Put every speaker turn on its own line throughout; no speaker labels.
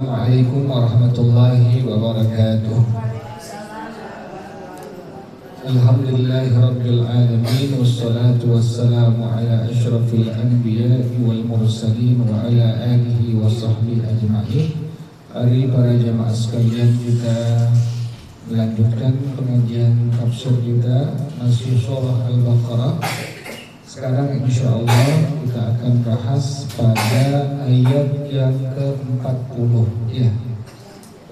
Assalamualaikum warahmatullahi wabarakatuh. Alhamdulillahirabbil alamin wassalatu wassalamu ala asyrafil anbiya'i wal mursalin wa ala alihi wa sahbihi ajma'in. Mari para jamaah sekalian, kita melanjutkan pengajian tafsir kita masih surah Al-Baqarah. Sekarang insyaallah kita akan bahas pada ayat yang ke-40 ya.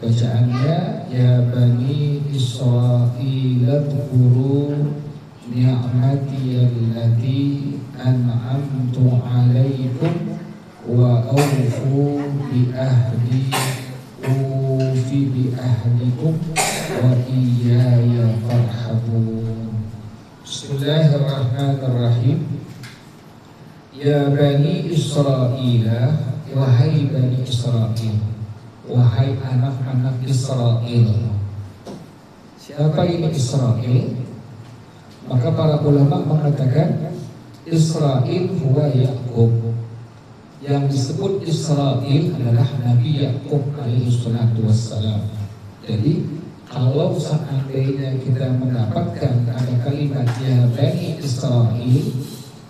Bacaannya, ya bani Israil adhkuru ni'mati allati an'amtu 'alaikum wa awfu bi ahdi ufi bi ahdikum wa iyaya farhabun. Bismillahirrahmanirrahim. Ya bani Israil, wahai bani Israil, wahai anak-anak Israil. Siapa ini Israil? Maka para ulama mengatakan Israil huwa Ya'qub. Yang disebut Israil adalah Nabi Ya'qub alaihi salatu wassalam. Jadi kalau seandainya kita mendapatkan ada kalimat ya bani Israil,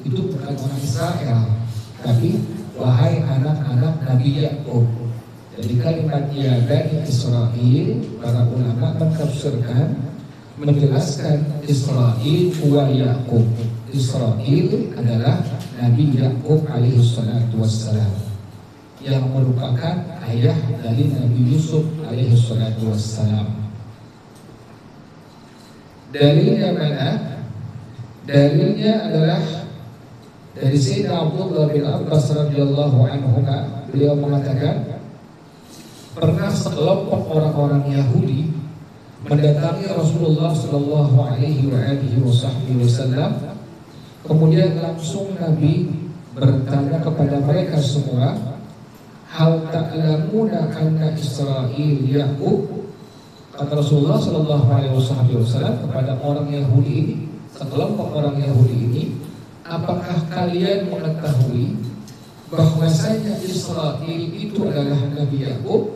itu bukan orang Israel, tapi wahai anak-anak Nabi Ya'qub. Jadi kalimat ya bani Israil, para ulama mentafsirkan, menjelaskan Israil huwa Ya'qub. Israil adalah Nabi Ya'qub alaihi salatu wassalam, yang merupakan ayah dari Nabi Yusuf alaihi salatu wassalam. Dalilnya mana? Dalilnya adalah dari Sayyidina Abdullah bin Abbas radhiyallahu anhu. Beliau mengatakan, pernah sekelompok orang-orang Yahudi mendatangi Rasulullah sallallahu alaihi wasallam. Kemudian langsung Nabi bertanya kepada mereka semua, hal ta'lamuna anna Israil Ya'qub? Kata Rasulullah sallallahu alaihi wasallam kepada orang Yahudi ini, sekelompok orang Yahudi ini, apakah kalian mengetahui bahwasanya Israil itu adalah Nabi Ya'qub?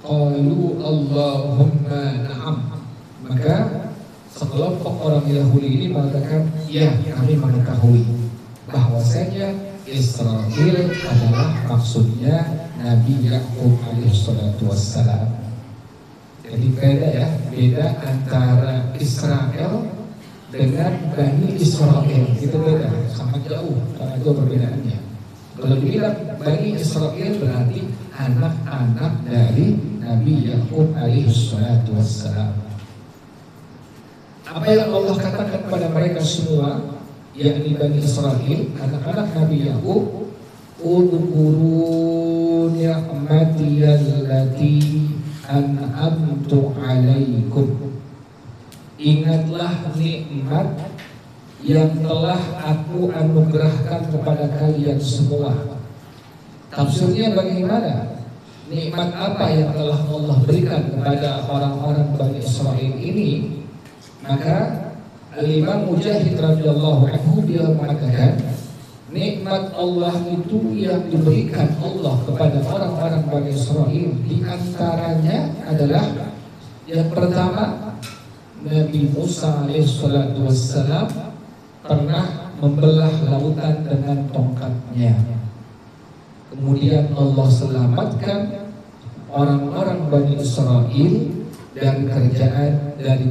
Qalu Allahumma na'am. Maka sekelompok orang Yahudi ini mengatakan, ya, kami mengetahui bahwasanya Israil adalah maksudnya Nabi Ya'qub alaihi salatu wassalam. Jadi beda ya, beda antara Israel dengan Bani Israel, itu beda, sangat jauh karena itu perbedaannya. Kalau dibilang Bani Israel berarti anak-anak dari Nabi Ya'qub alaihi salatu wassalam. Apa yang Allah katakan kepada mereka semua, yakni Bani Israel, anak-anak Nabi Ya'qub, udhkuru ni'mati allati an'amtu 'alaikum. Ingatlah nikmat yang telah aku anugerahkan kepada kalian semua. Tafsirnya bagaimana? Nikmat apa yang telah Allah berikan kepada orang-orang Bani Israil ini? Maka Al-Imam Mujahid radhiyallahu anhu dia mengatakan, nikmat Allah itu yang diberikan Allah kepada orang-orang Bani Israil, di antaranya adalah yang pertama, Nabi Musa alaihissalatu wassalam pernah membelah lautan dengan tongkatnya. Kemudian Allah selamatkan orang-orang Bani Israil dari kerajaan dari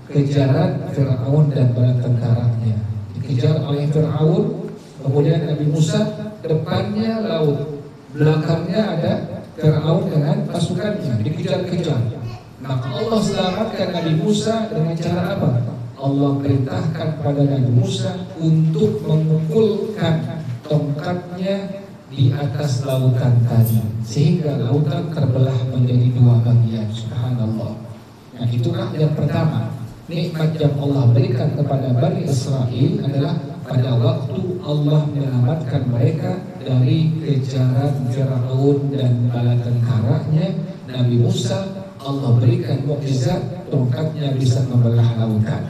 kejaran Fir'aun dan bala tentaranya. Dikejar oleh Fir'aun, kemudian Nabi Musa depannya laut, belakangnya ada Fir'aun dengan pasukannya, dikejar-kejar. Maka Allah selamatkan Nabi Musa dengan cara apa? Allah perintahkan pada Nabi Musa untuk memukulkan tongkatnya di atas lautan tadi, sehingga lautan terbelah menjadi dua bagian. Subhanallah. Nah, itulah yang pertama. Nikmat yang Allah berikan kepada Bani Israil adalah pada waktu Allah menyelamatkan mereka dari kejaran Fir'aun dan bala tentaranya. Nabi Musa, Allah berikan mukjizat, tongkatnya bisa membelah lautan.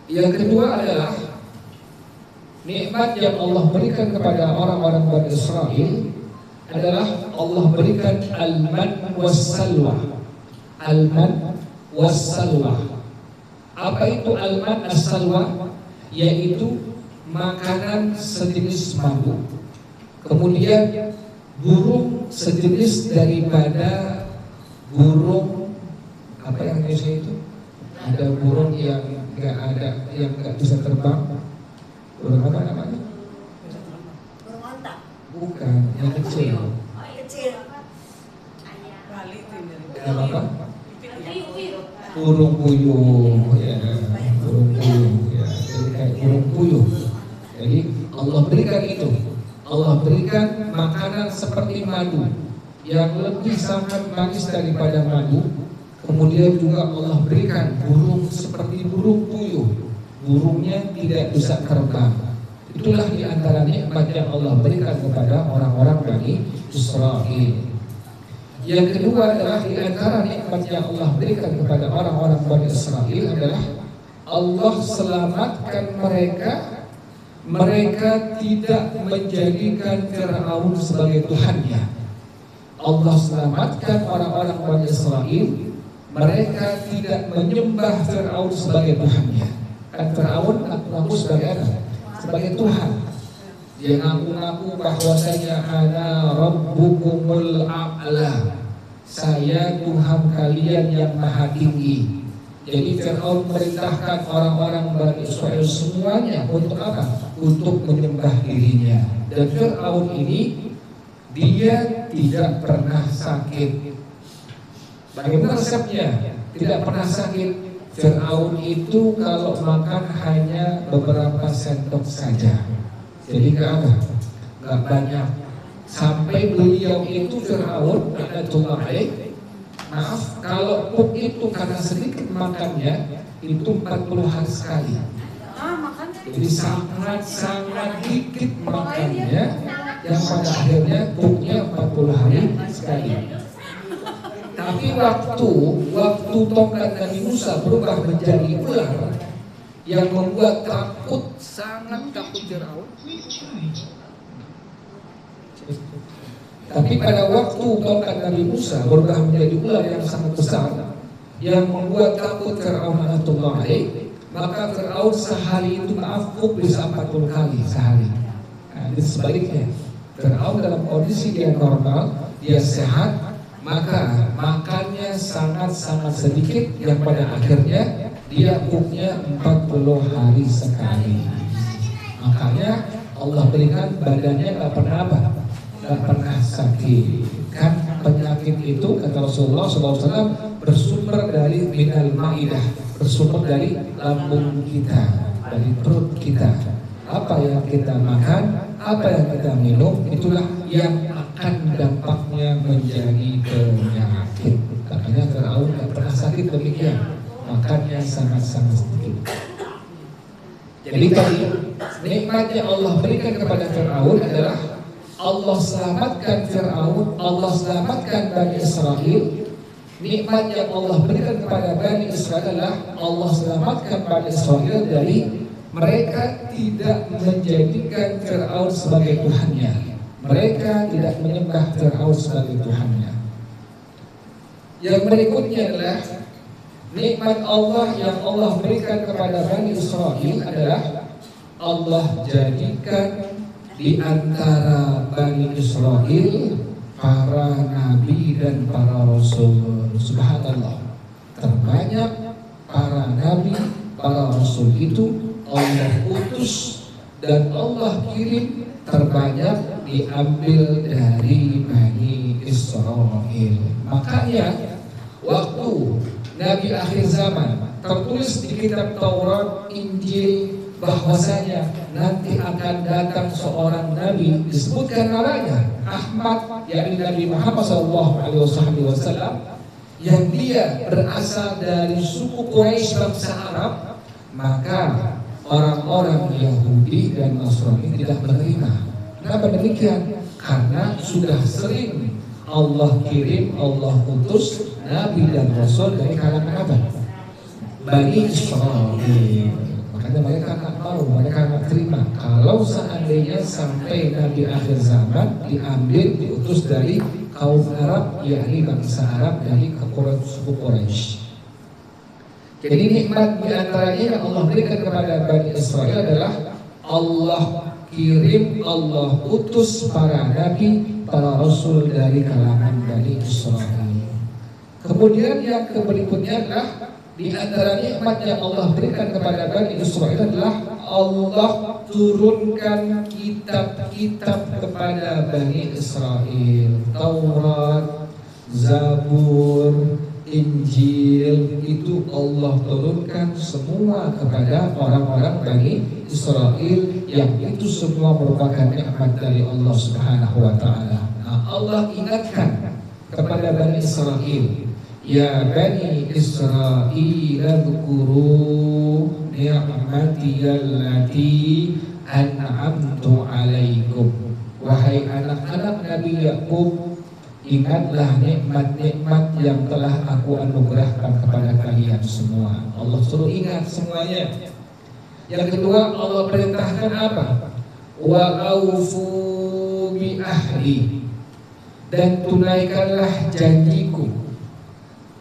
Yang kedua adalah nikmat yang Allah berikan kepada orang-orang Bani Israel adalah Allah berikan al-man was-salwa. Al-man was-salwa. Apa itu al-man as-salwa? Yaitu makanan sejenis madu. Kemudian burung sejenis daripada burung apa yang Indonesia itu? Ada burung yang nggak bisa terbang. Burung apa namanya?
Burung onta.
Bukan, yang kecil.
Kecil.
Apa? Burung puyuh, ya. Burung puyuh, ya. Jadi kayak burung puyuh. Jadi Allah berikan itu. Allah berikan makanan seperti madu yang lebih sangat manis daripada madu. Kemudian juga Allah berikan burung seperti burung puyuh. Burungnya tidak bisa terbang. Itulah di antara nikmat yang Allah berikan kepada orang-orang Bani Israel. Yang kedua adalah di antara nikmat yang Allah berikan kepada orang-orang Bani Israel adalah Allah selamatkan mereka. Mereka tidak menjadikan Fir'aun sebagai Tuhannya. Allah selamatkan orang-orang Bani Israel. Mereka tidak menyembah Fir'aun sebagai Tuhannya. Kan Fir'aun ngaku sebagai apa? Sebagai Tuhan. Dia ngaku-ngaku bahwasanya ana rabbukumul a'la. Saya Tuhan kalian yang maha tinggi. Jadi Fir'aun merintahkan orang-orang Bani Israel semuanya untuk apa? Untuk menyembah dirinya. Dan Fir'aun ini dia tidak pernah sakit. Bagaimana resepnya? Tidak pernah sakit. Fir'aun itu kalau makan hanya beberapa sendok saja. Jadi nggak banyak. Sampai beliau itu Fir'aun, maaf, kalau pun itu karena sedikit makannya itu 40 hari sekali. Jadi sangat dikit makannya, yang pada akhirnya pupnya 40 hari sekali. Tapi waktu tongkat Nabi Musa berubah menjadi ular yang membuat sangat takut Firaun. Tapi pada waktu tongkat Nabi Musa berubah menjadi ular yang sangat besar yang membuat takut Firaun maka Firaun sehari itu bisa 40 kali sehari. Nah, itu sebaliknya. Firaun dalam kondisi dia normal, dia sehat, maka makannya sangat-sangat sedikit yang pada akhirnya dia pupnya 40 hari sekali. Makanya Allah berikan badannya nggak pernah sakit. Kan penyakit itu kata Rasulullah SAW bersumber dari minal ma'idah, bersumber dari lambung kita, dari perut kita. Apa yang kita makan, apa yang kita minum, itulah yang akan dampaknya menjadi penyakit. Makanya Firaun tidak pernah sakit demikian, makannya sangat-sangat sedikit. Jadi tadi nikmatnya Allah berikan kepada Firaun adalah Allah selamatkan Firaun, Allah selamatkan Bani Israel. Nikmat yang Allah berikan kepada Bani Israel adalah Allah selamatkan Bani Israel dari mereka tidak menjadikan Firaun sebagai Tuhannya. Mereka tidak menyembah Firaun sebagai Tuhannya. Yang berikutnya adalah nikmat Allah yang Allah berikan kepada Bani Israel adalah Allah jadikan di antara Bani Israel para nabi dan para rasul. Subhanallah, terbanyak para nabi, para rasul itu Allah utus dan Allah kirim terbanyak diambil dari Bani Israel. Makanya waktu Nabi akhir zaman tertulis di kitab Taurat, Injil bahwasanya nanti akan datang seorang nabi, disebutkan namanya Ahmad, yakni Nabi Muhammad SAW, yang dia berasal dari suku Quraisy bangsa Arab, maka orang-orang Yahudi dan Nasrani tidak menerima. Kenapa demikian? Karena sudah sering Allah kirim, Allah utus nabi dan rasul dari kalangan apa? Bani Israel. Makanya Karena mereka nggak mau, mereka nggak terima. Kalau seandainya sampai Nabi akhir zaman diambil, diutus dari kaum Arab, yakni bangsa Arab dari suku Quraisy. Jadi nikmat diantaranya yang Allah berikan kepada Bani Israel adalah Allah kirim, Allah utus para nabi, para rasul dari kalangan Bani Israel. Kemudian yang berikutnya adalah di antara nikmat yang Allah berikan kepada Bani Israel adalah Allah turunkan kitab-kitab kepada Bani Israel. Taurat, Zabur, Injil, itu Allah turunkan semua kepada orang-orang Bani Israel, yang itu semua merupakan nikmat dari Allah Subhanahu wa taala. Nah, Allah ingatkan kepada Bani Israel, ya Bani Israel dzkuru ni'mati allati an'amtu alaikum. Wahai anak-anak Nabi Yakub, ingatlah nikmat-nikmat yang telah aku anugerahkan kepada kalian semua. Allah suruh ingat semuanya. Yang kedua, Allah perintahkan apa? Wa aufu bi ahdi, dan tunaikanlah janjiku.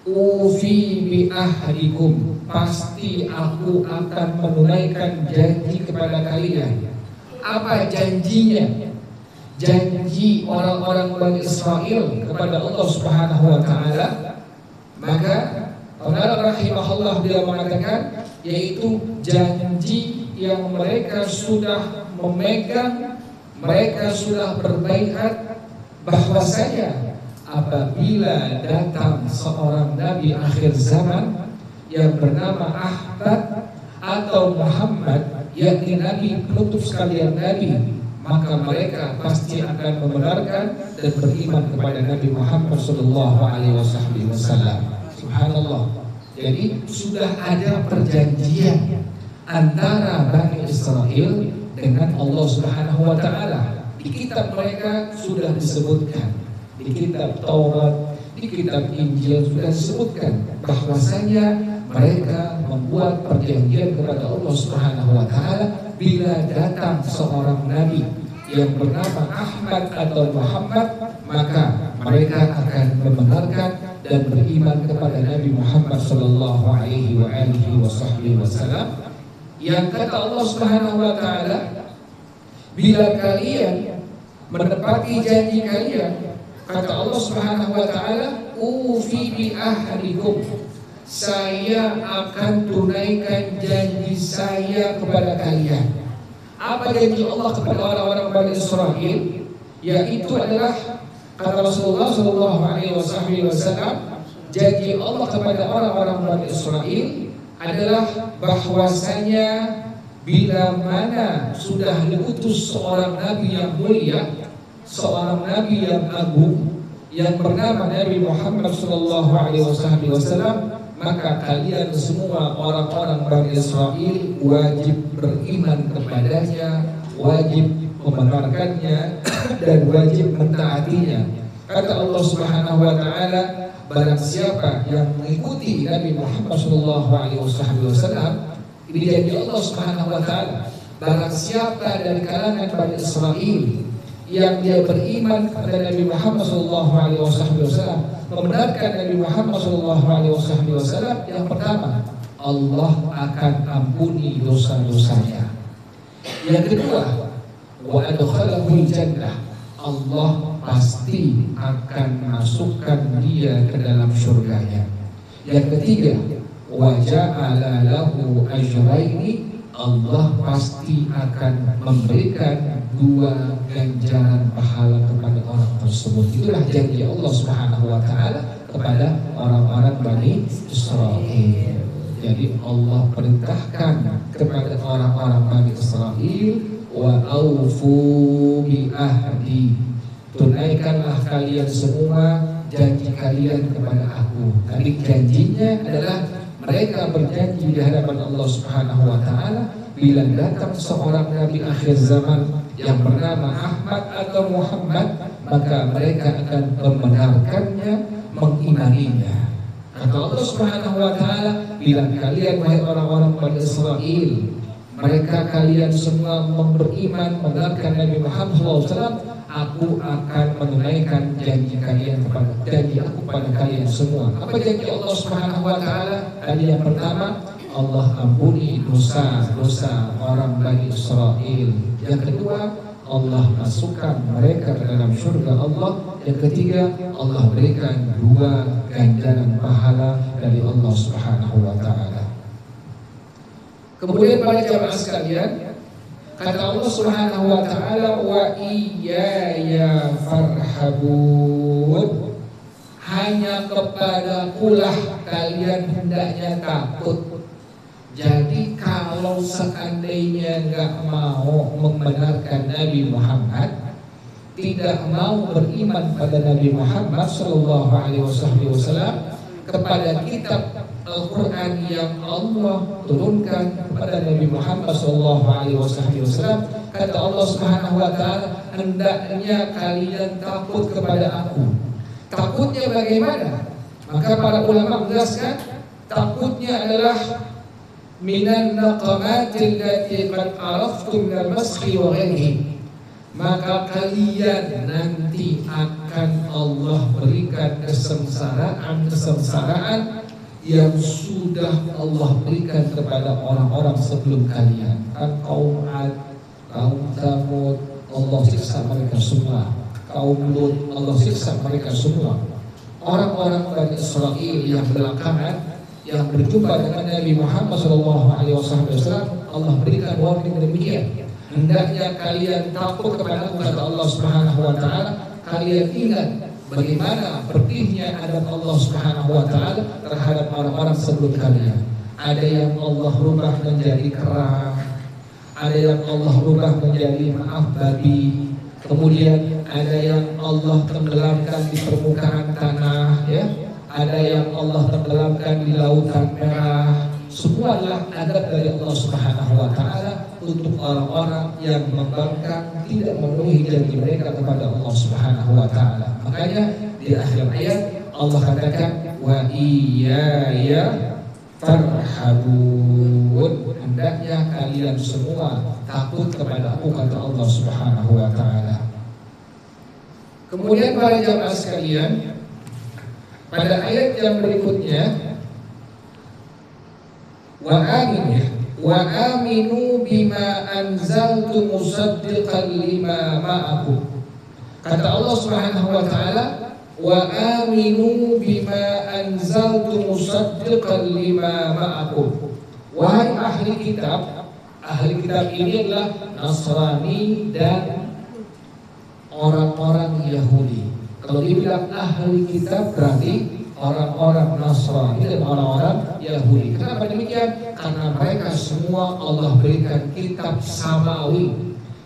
Ufi bi ahdikum, pasti aku akan menunaikan janji kepada kalian. Apa janjinya? Janji orang-orang Bani Israel kepada Allah Subhanahu wa taala. Maka pengarang rahimahullah dia mengatakan, yaitu janji yang mereka sudah memegang, mereka sudah berbaiat bahwasanya apabila datang seorang nabi akhir zaman yang bernama Ahmad atau Muhammad, yakni nabi penutup sekalian nabi, maka mereka pasti akan membenarkan dan beriman kepada Nabi Muhammad sallallahu alaihi wasallam. Subhanallah. Jadi sudah ada perjanjian antara Bani Israel dengan Allah Subhanahu wa taala. Di kitab mereka sudah disebutkan, di kitab Taurat, di kitab Injil sudah disebutkan bahwasanya mereka membuat perjanjian kepada Allah Subhanahu wa taala, bila datang seorang nabi yang bernama Ahmad atau Muhammad, maka mereka akan membenarkan dan beriman kepada Nabi Muhammad sallallahu alaihi wasallam. Yang kata Allah Subhanahu wa taala, bila kalian menepati janji kalian, kata Allah Subhanahu wa taala, ufi bi ahdikum, saya akan tunaikan janji saya kepada kalian. Apa janji Allah kepada orang-orang Bani Israel? Yaitu adalah, kata Rasulullah sallallahu alaihi wasallam, janji Allah kepada orang-orang Bani Israel adalah bahwasanya bila mana sudah diutus seorang nabi yang mulia, seorang nabi yang agung yang bernama Nabi Muhammad sallallahu alaihi wasallam, maka kalian semua orang-orang Bani Israel wajib beriman kepadanya, wajib membenarkannya, dan wajib mentaatinya. Kata Allah Subhanahu wa taala, barang siapa yang mengikuti Nabi Muhammad sallallahu alaihi wasallam, ini janji Allah Subhanahu wa taala, barang siapa dari kalangan Bani Israel yang dia beriman kepada Nabi Muhammad sallallahu alaihi wasallam, membenarkan Nabi Muhammad sallallahu alaihi wasallam, yang pertama, Allah akan ampuni dosa-dosanya. Yang kedua, wa adkhalahul jannah, Allah pasti akan masukkan dia ke dalam surganya. Yang ketiga, wa ja'ala lahu ajraini, Allah pasti akan memberikan 2 ganjaran pahala kepada orang tersebut. Itulah janji Allah Subhanahu wa taala kepada orang-orang Bani Israel. Jadi Allah perintahkan kepada orang-orang Bani Israel, wa aufu bi ahdi, tunaikanlah kalian semua janji kalian kepada aku. Tadi janjinya adalah mereka berjanji di hadapan Allah Subhanahu wa taala, bila datang seorang nabi akhir zaman yang bernama Ahmad atau Muhammad, maka mereka akan membenarkannya, mengimaninya. Kata Allah Subhanahu wa taala, bila kalian wahai orang-orang Bani Israel mereka kalian semua beriman membenarkan Nabi Muhammad SAW, aku akan menunaikan janji aku pada kalian semua. Apa janji Allah Subhanahu wa taala? Tadi yang pertama, Allah ampuni dosa-dosa orang Bani Israel. Yang kedua, Allah masukkan mereka ke dalam surga Allah. Yang ketiga, Allah berikan 2 ganjaran pahala dari Allah Subhanahu wa taala. Kemudian para jamaah sekalian, kata Allah Subhanahu wa taala, wa iyaya farhabun, hanya kepadakulah kalian hendaknya takut. Jadi kalau seandainya nggak mau membenarkan Nabi Muhammad, tidak mau beriman pada Nabi Muhammad Sallallahu Alaihi Wasallam, kepada kitab Al-Quran yang Allah turunkan kepada Nabi Muhammad Sallallahu Alaihi Wasallam, kata Allah Subhanahu Wa Taala, hendaknya kalian takut kepada aku. Takutnya bagaimana? Maka para ulama menjelaskan, takutnya adalah minan naqamatil lati qad araftum minal maskhi wa ghairihi. Maka kalian nanti akan Allah berikan kesengsaraan yang sudah Allah berikan kepada orang-orang sebelum kalian. Kan kaum Ad, kaum Tsamud, Allah siksa mereka semua. Kaum Lut, Allah siksa mereka semua. Orang-orang Bani Israel yang belakangan yang berjumpa dengan Nabi Muhammad SAW, Allah berikan warning demikian. Hendaknya kalian takut kepada kata Allah Subhanahu wa taala. Kalian ingat bagaimana pedihnya adab Allah Subhanahu wa taala terhadap orang-orang sebelum kalian. Ada yang Allah rubah menjadi kera, ada yang Allah rubah menjadi babi. Kemudian ada yang Allah tenggelamkan di permukaan tanah, ya. Ada yang Allah tenggelamkan di lautan merah. Semua adalah adab dari Allah Subhanahu wa taala untuk orang-orang yang membangkang, tidak memenuhi janji mereka kepada Allah Subhanahu wa taala. Makanya di akhir ayat Allah katakan, wa iyaya farhabun, hendaknya kalian semua takut kepada aku, kata Allah Subhanahu wa taala. Kemudian para jamaah sekalian, pada ayat yang berikutnya, wa aminu bima anzaltu musaddiqan lima ma'akum. Kata Allah Subhanahu wa taala, wa aminu bima anzaltu musaddiqan lima ma'akum. Wahai ahli kitab ini adalah Nasrani dan orang-orang Yahudi. Kalau dibilang ahli kitab berarti orang-orang Nasrani dan orang-orang Yahudi. Kenapa demikian? Karena mereka semua Allah berikan kitab samawi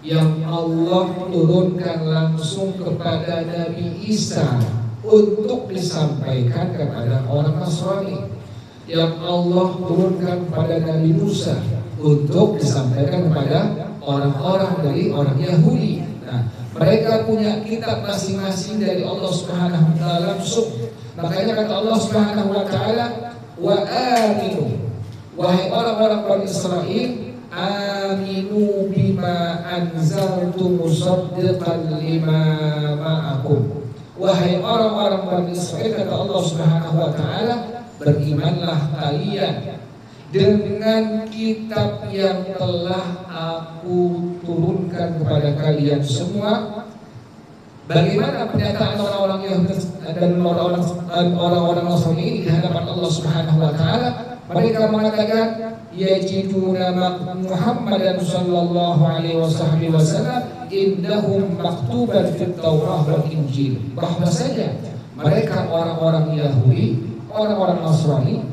yang Allah turunkan langsung kepada Nabi Isa untuk disampaikan kepada orang Nasrani, yang Allah turunkan kepada Nabi Musa untuk disampaikan kepada orang-orang dari orang Yahudi. Nah, mereka punya kitab masing-masing dari Allah Subhanahu wa taala langsung. Makanya kata Allah Subhanahu wa taala, wa aminu, wahai orang-orang Bani Israel, aminu bima anzaltu musaddiqan lima ma'akum. Wahai orang-orang Bani Israel, kata Allah Subhanahu wa taala, berimanlah kalian dengan kitab yang telah aku turunkan kepada kalian semua. Bagaimana pernyataan orang-orang Yahudi dan orang-orang Nasrani di hadapan Allah Subhanahu wa taala? Mereka mengatakan, yajiduna Muhammadan sallallahu alaihi wasallam indahum maktuban fit Taurah wal Injil. Bahwasanya mereka orang-orang Yahudi, orang-orang Nasrani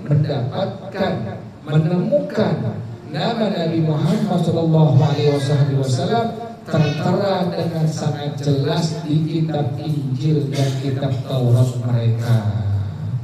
menemukan nama Nabi Muhammad sallallahu alaihi wasallam tertera dengan sangat jelas di kitab Injil dan kitab Taurat mereka.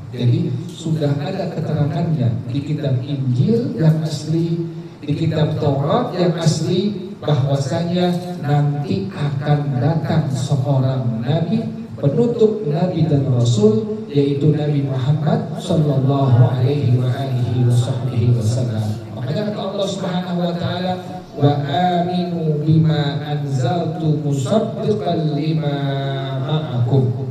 Jadi sudah ada keterangannya di kitab Injil yang asli, di kitab Taurat yang asli, bahwasanya nanti akan datang seorang nabi, penutup nabi dan rasul, yaitu Nabi Muhammad sallallahu alaihi wasallam. Makanya kata Allah Subhanahu wa taala, wa aminu bima anzaltu musaddiqan lima ma'akum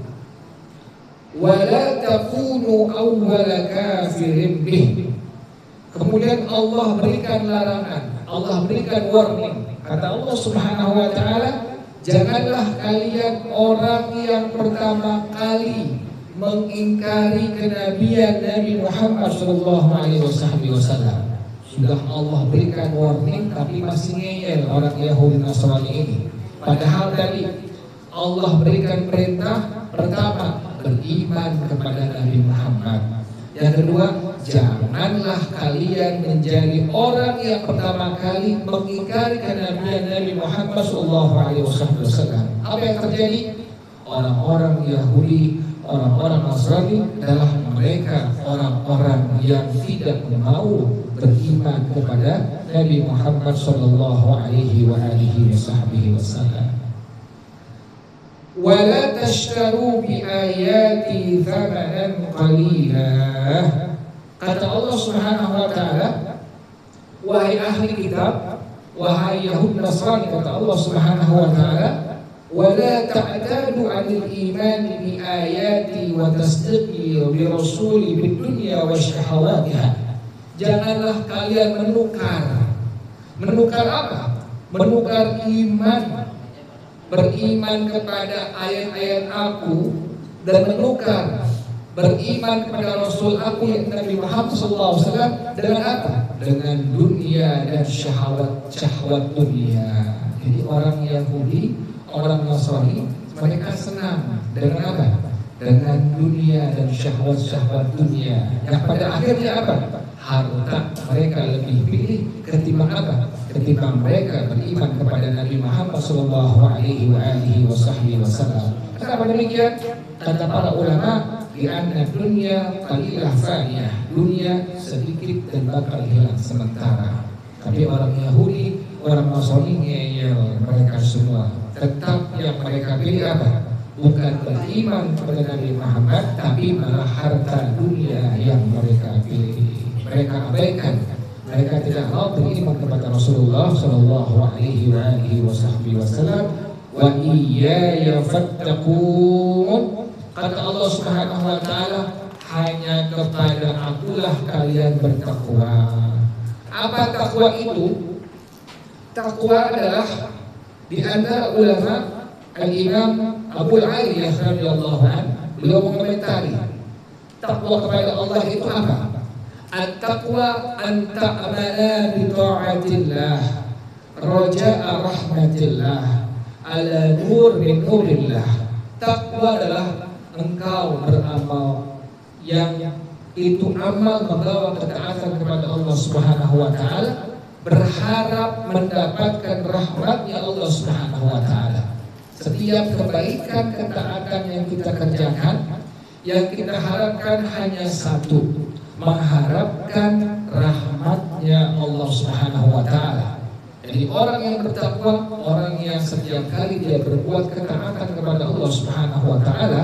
wa la takunu awwala kafirin bih. Kemudian Allah berikan larangan, Allah berikan warning. Kata Allah Subhanahu wa taala, janganlah kalian orang yang pertama kali mengingkari kenabian Nabi Muhammad sallallahu alaihi wasallam. Sudah Allah berikan warning tapi masih ngeyel orang Yahudi Nasrani ini. Padahal tadi Allah berikan perintah pertama, beriman kepada Nabi Muhammad. Yang kedua, janganlah kalian menjadi orang yang pertama kali mengingkari kenabian Nabi Muhammad SAW. Apa yang terjadi? Orang-orang Yahudi, orang-orang Nasrani adalah mereka orang-orang yang tidak mau beriman kepada Nabi Muhammad SAW. ولا تشتروا بآياتي ثمنا قليلا. Kata Allah Subhanahu wa taala, wahai ahli kitab, wahai Yahudi Nasrani, kata Allah Subhanahu wa taala, wala ta'tadu 'anil iman bi ayati wa tasdiqi bi rasuli bid dunya wa syahawatiha. Janganlah kalian menukar apa? Menukar iman, beriman kepada ayat-ayat aku dan menukar beriman kepada Rasul aku yang Nabi Muhammad SAW dengan apa? Dengan dunia dan syahwat dunia. Jadi orang Yahudi, orang Nasrani, mereka senang dengan apa? Dengan dunia dan syahwat dunia. Yang pada akhirnya apa? Harta mereka lebih pilih ketimbang apa? Ketimbang mereka beriman kepada Nabi Muhammad SAW. Kenapa demikian? Kata para ulama, karena dunia qalilah faniyah, dunia sedikit dan bakal hilang sementara. Tapi orang Yahudi, orang Nasrani ngeyel mereka semua. Tetap yang mereka pilih apa? Bukan beriman kepada Nabi Muhammad, tapi malah harta dunia yang mereka pilih. Mereka abaikan, mereka tidak mau beriman kepada Rasulullah Sallallahu Alaihi Wasallam. Wa iyaya fattaqun. Kata Allah Subhanahu Wa Taala, hanya kepada akulah kalian bertakwa. Apa takwa itu? Takwa adalah di antara ulama Al-Imam Abu Aliyah radhiyallahu anhu, beliau mengomentari takwa kepada Allah itu apa? At-taqwa an ta'mala bi ta'atillah raja'a rahmatillah ala nur min nurillah. Takwa adalah engkau beramal yang itu amal membawa ketaatan kepada Allah Subhanahu wa taala, berharap mendapatkan rahmatnya Allah Subhanahu wa taala. Setiap kebaikan ketaatan yang kita kerjakan, yang kita harapkan hanya satu, mengharapkan rahmatnya Allah Subhanahu wa taala. Jadi orang yang bertakwa, orang yang setiap kali dia berbuat ketaatan kepada Allah Subhanahu wa taala,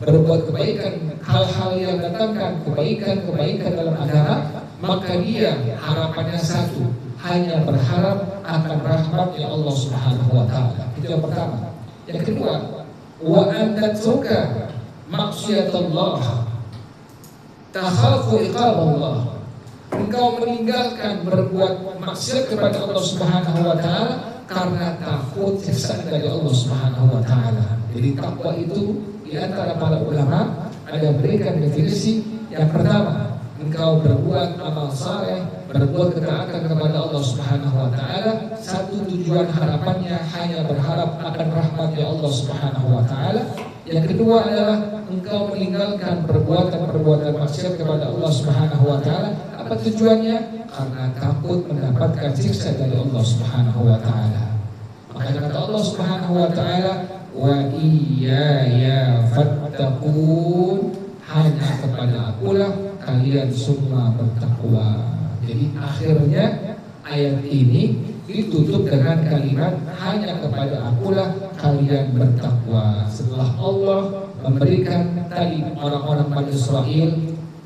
berbuat kebaikan, hal-hal yang mendatangkan kebaikan dalam agama, maka dia harapannya satu, hanya berharap akan rahmatnya Allah Subhanahu wa taala. Itu yang pertama. Yang kedua, wa antatruka maksiatallah takhafu iqaballah. Engkau meninggalkan berbuat maksiat kepada Allah Subhanahu wa taala karena takut siksa dari Allah Subhanahu wa taala. Jadi takwa itu di antara para ulama ada berikan definisi. Yang pertama, engkau berbuat amal saleh, berbuat ketaatan kepada Allah Subhanahu wa taala, satu tujuan harapannya hanya berharap akan rahmatnya Allah Subhanahu wa taala. Yang kedua adalah engkau meninggalkan perbuatan maksiat kepada Allah Subhanahu wa taala. Apa tujuannya? Karena takut mendapatkan siksa dari Allah Subhanahu wa taala. Maka kata Allah Subhanahu wa taala, wa iyaya fattaqun, hanya kepada akulah kalian semua bertakwa. Jadi akhirnya ayat ini ditutup dengan kalimat hanya kepada akulah kalian bertakwa. Setelah Allah memberikan tadi orang-orang Bani Israel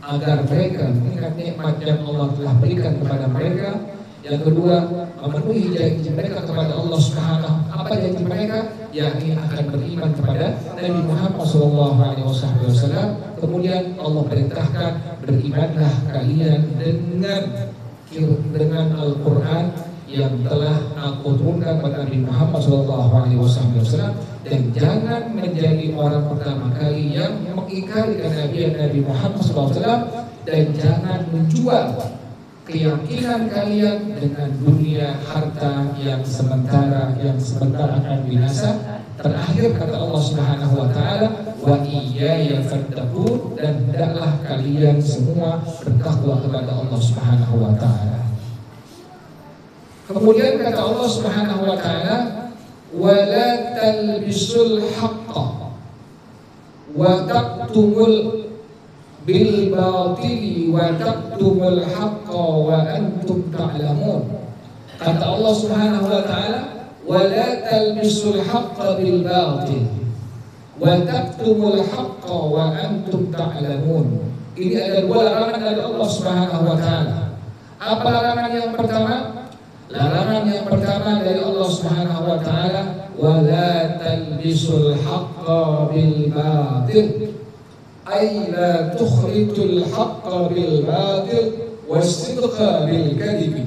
agar mereka mengingat nikmat yang Allah telah berikan kepada mereka. Yang kedua, memenuhi janji mereka kepada Allah Subhanahu. Apa janji mereka? Yakni akan beriman kepada Nabi Muhammad SAW. Kemudian Allah perintahkan, berimanlah kalian dengan Al-Quran yang telah aku turunkan kepada Nabi Muhammad SAW, dan jangan menjadi orang pertama kali yang mengingkari kenabian Nabi Muhammad SAW, dan jangan menjual keyakinan kalian dengan dunia harta yang sementara akan binasa. Terakhir kata Allah Subhanahu wa taala, wa iyaya fattaqun, dan hendaklah kalian semua bertakwa kepada Allah Subhanahu wa taala. Kemudian kata Allah Subhanahu wa taala, wa la talbisul haqqa wa taqtumul bil batili wa taqtumul haqqa wa antum ta'lamun. Kata Allah Subhanahu wa taala, wa la talbisul haqqa bil batil wa taqtumul haqqa wa antum ta'lamun. Ini ada dua larangan dari Allah Subhanahu wa taala. Apa larangan yang pertama? Larangan yang pertama dari Allah Subhanahu wa taala, wa la talbisul haqqa bil batil, ay la tukhrijul haqqa bil batil was-sidqa bil kadhib.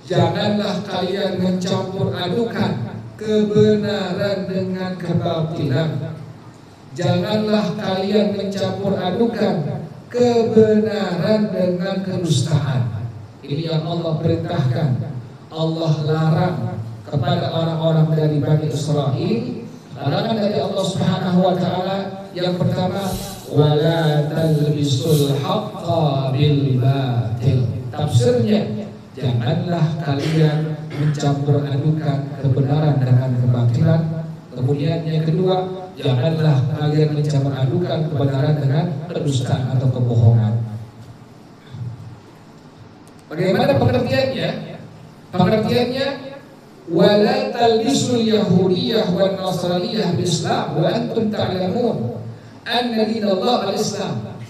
Janganlah kalian mencampur adukan kebenaran dengan kebatilan. Janganlah kalian mencampur adukan kebenaran dengan kedustaan. Ini yang Allah perintahkan. Allah larang kepada orang-orang dari Bani Israel. Larangan dari Allah Subhanahu wa taala yang pertama, wala talbisul haqqa bil batil. Tafsirnya, janganlah kalian mencampur adukan kebenaran dengan kebatilan. Kemudian yang kedua, janganlah kalian mencampur adukan kebenaran dengan kedustaan atau kebohongan. Bagaimana pengertiannya? Pengertiannya, wala talbisul yahudiyah wan nasraniyah bil Islam wa antum ta'lamun anna dinallah al-Islam.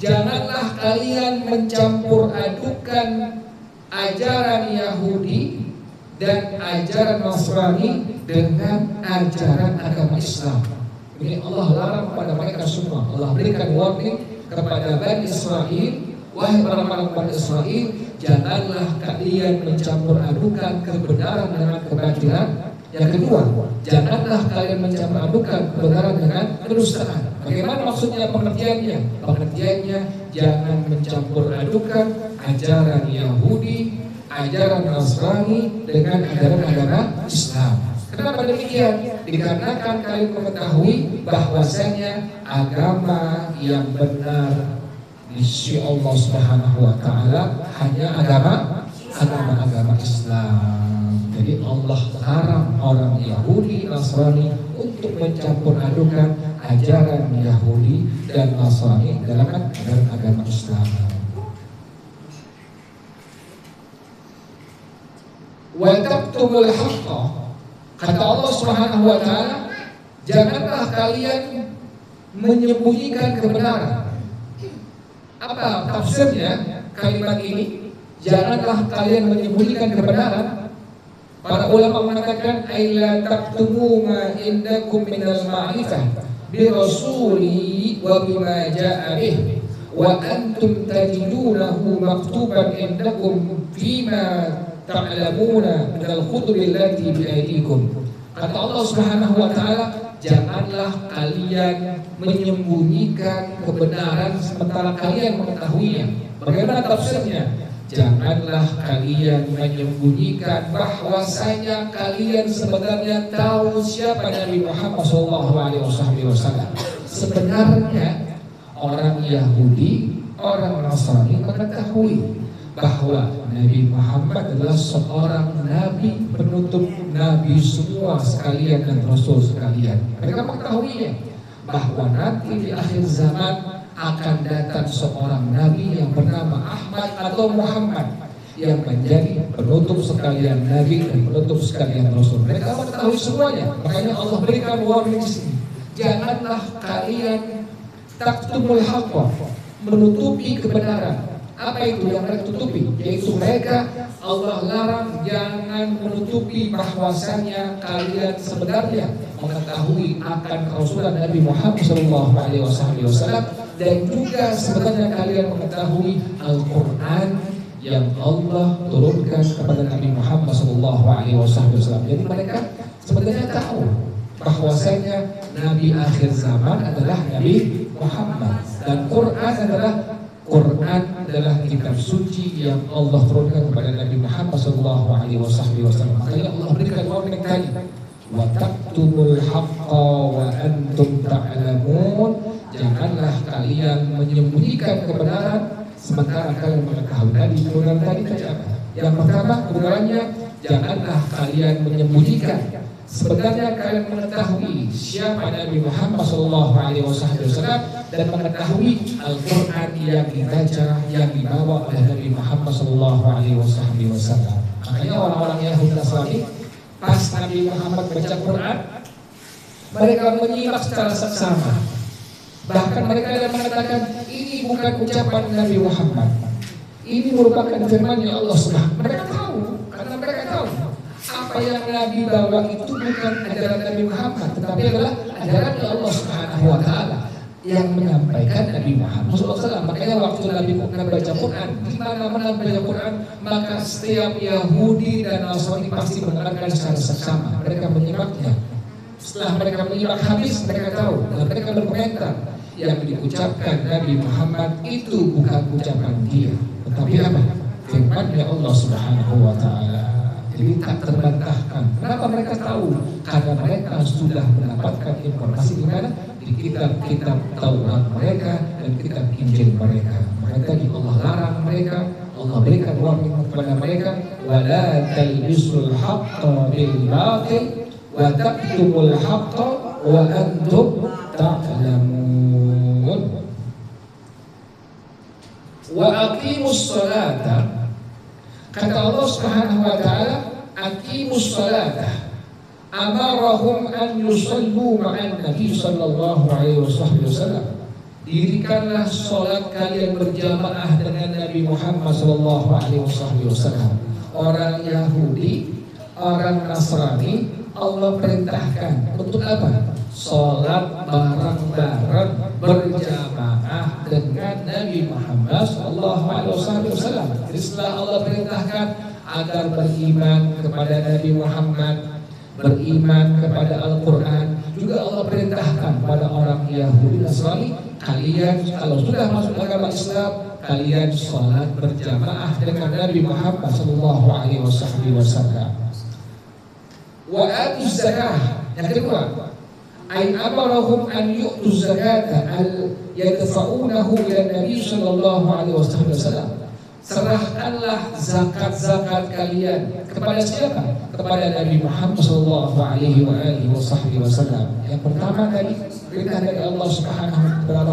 Janganlah kalian mencampur adukan ajaran Yahudi dan ajaran Nasrani dengan ajaran agama Islam. Ini Allah larang kepada mereka semua. Allah berikan warning kepada Bani Israel, wahai orang-orang Bani Israel, janganlah kalian mencampur adukan kebenaran dengan kebatilan. Yang kedua, janganlah kalian mencampur adukan kebenaran dengan kedustaan. Bagaimana maksudnya pengertiannya? Pengertiannya, jangan mencampur adukan ajaran Yahudi, ajaran Nasrani dengan ajaran agama Islam. Kenapa demikian? Dikarenakan kalian mengetahui bahwasanya agama yang benar di sisi Allah Subhanahu wa taala hanya agama Islam. Jadi Allah larang orang Yahudi, Nasrani untuk mencampur adukan ajaran Yahudi dan Nasrani dalam agama Islam. Wa taqtumul haqqa, kata Allah Subhanahu wa taala, janganlah kalian menyembunyikan kebenaran. Apa tafsirnya kalimat ini? Janganlah kalian menyembunyikan kebenaran. Para ulama mengatakan, aila taqtumu ma indakum minal ma'rifah bi rasuli wa bima ja'a bih wa antum tajidunahu maktuban indakum fima ta'lamuna minal khutubi allati bi aydikum. Kata Allah Subhanahu wa taala, janganlah kalian menyembunyikan kebenaran sementara kalian mengetahuinya. Bagaimana tafsirnya? Janganlah kalian menyembunyikan bahwasanya kalian sebenarnya tahu siapa Nabi Muhammad SAW. Sebenarnya orang Yahudi, orang Nasrani mengetahui bahwa Nabi Muhammad adalah seorang nabi penutup nabi semua sekalian dan rasul sekalian. Mereka mengetahuinya bahwa nanti di akhir zaman akan datang seorang nabi yang bernama Ahmad atau Muhammad yang menjadi penutup sekalian nabi dan penutup sekalian rasul. Mereka mengetahui semuanya. Makanya Allah berikan warning di sini. Janganlah kalian taktumul haqqa, menutupi kebenaran. Apa itu yang mereka tutupi? Yaitu mereka, Allah larang jangan menutupi bahwasanya kalian sebenarnya mengetahui akan Rasulullah Nabi Muhammad SAW, dan juga sebenarnya kalian mengetahui Al-Quran yang Allah turunkan kepada Nabi Muhammad SAW. Jadi mereka sebenarnya tahu bahwasanya Nabi akhir zaman adalah Nabi Muhammad, dan Quran adalah kitab suci yang Allah turunkan kepada Nabi Muhammad SAW. Makanya Allah berikan warning tadi, wa taktubul haqqa wa antum ta'lamun. Janganlah kalian menyembunyikan kebenaran sementara kalian mengetahui. Tadi turun tadi apa? Yang pertama kebenarannya, janganlah kalian menyembunyikan. Sebenarnya kalian mengetahui siapa Nabi Muhammad SAW dan mengetahui Al-Quran yang dibaca, yang dibawa oleh Nabi Muhammad SAW. Makanya orang-orang Yahudi Nasrani pas Nabi Muhammad baca Quran, mereka menyimak secara seksama. Bahkan mereka yang mengatakan ini bukan ucapan Nabi Muhammad, ini merupakan firman-Nya Allah Subhanahu. Mereka tahu, karena mereka tahu apa yang Nabi bawa itu bukan ajaran Nabi Muhammad, tetapi adalah ajaran Allah Subhanahu wa Ta'ala yang menyampaikan Nabi Muhammad SAW. Makanya waktu Nabi baca Quran, di mana-mana baca Quran, maka setiap Yahudi dan Nasrani pasti mendengarkan secara seksama. Mereka menyimaknya. Setelah mereka menyimak habis, mereka tahu dan mereka berkomentar, yang diucapkan Nabi Muhammad itu bukan ucapan dia, tetapi apa? Firman-Nya Allah Subhanahu wa Ta'ala. Jadi tak terbantahkan. Kenapa mereka tahu? Karena mereka sudah mendapatkan informasi di mana? Di kitab-kitab Taurat mereka dan kitab Injil mereka. Maka tadi Allah larang mereka, Allah berikan warning kepada mereka, wala talbisul haqqa bil batil wa taktumul haqqa wa antum ta'lamun. Wa aqimus salata. Kata Allah Subhanahu wa Ta'ala, aqimus salata. Amarahum an yusallu ma'an Nabi sallallahu alaihi wasallam. Dirikanlah salat kalian berjamaah dengan Nabi Muhammad sallallahu alaihi wasallam. Orang Yahudi, orang Nasrani, Allah perintahkan untuk apa? Salat bareng-bareng berjamaah dengan Nabi Muhammad SAW. Jadi setelah Allah perintahkan agar beriman kepada Nabi Muhammad, beriman kepada Al-Quran, juga Allah perintahkan pada orang Yahudi Nasrani, kalian kalau sudah masuk agama Islam, kalian salat berjamaah dengan Nabi Muhammad SAW. Wa atuz zakah. Yang kedua, ay amarahum an yu'tu zakata al yadfa'unahu ila Nabi sallallahu alaihi wasallam. Serahkanlah zakat-zakat kalian kepada siapa? Kepada Nabi Muhammad sallallahu alaihi wasallam. Yang pertama tadi perintah dari Allah Subhanahu kepada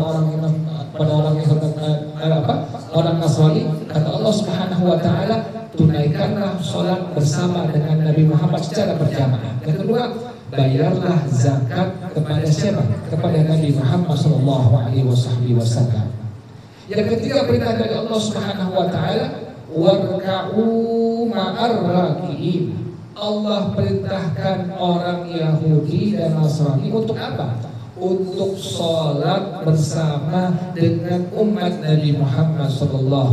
orang Nasrani, kata Allah Subhanahu wa Ta'ala, tunaikanlah salat bersama dengan Nabi Muhammad secara berjamaah. Yang kedua, bayarlah zakat kepada siapa? Kepada Nabi Muhammad SAW. Yang ketiga perintah dari Allah Subhanahu wa Ta'ala, warka'u ma'ar raki'in. Allah perintahkan orang Yahudi dan Nasrani untuk apa? Untuk sholat bersama dengan umat Nabi Muhammad SAW.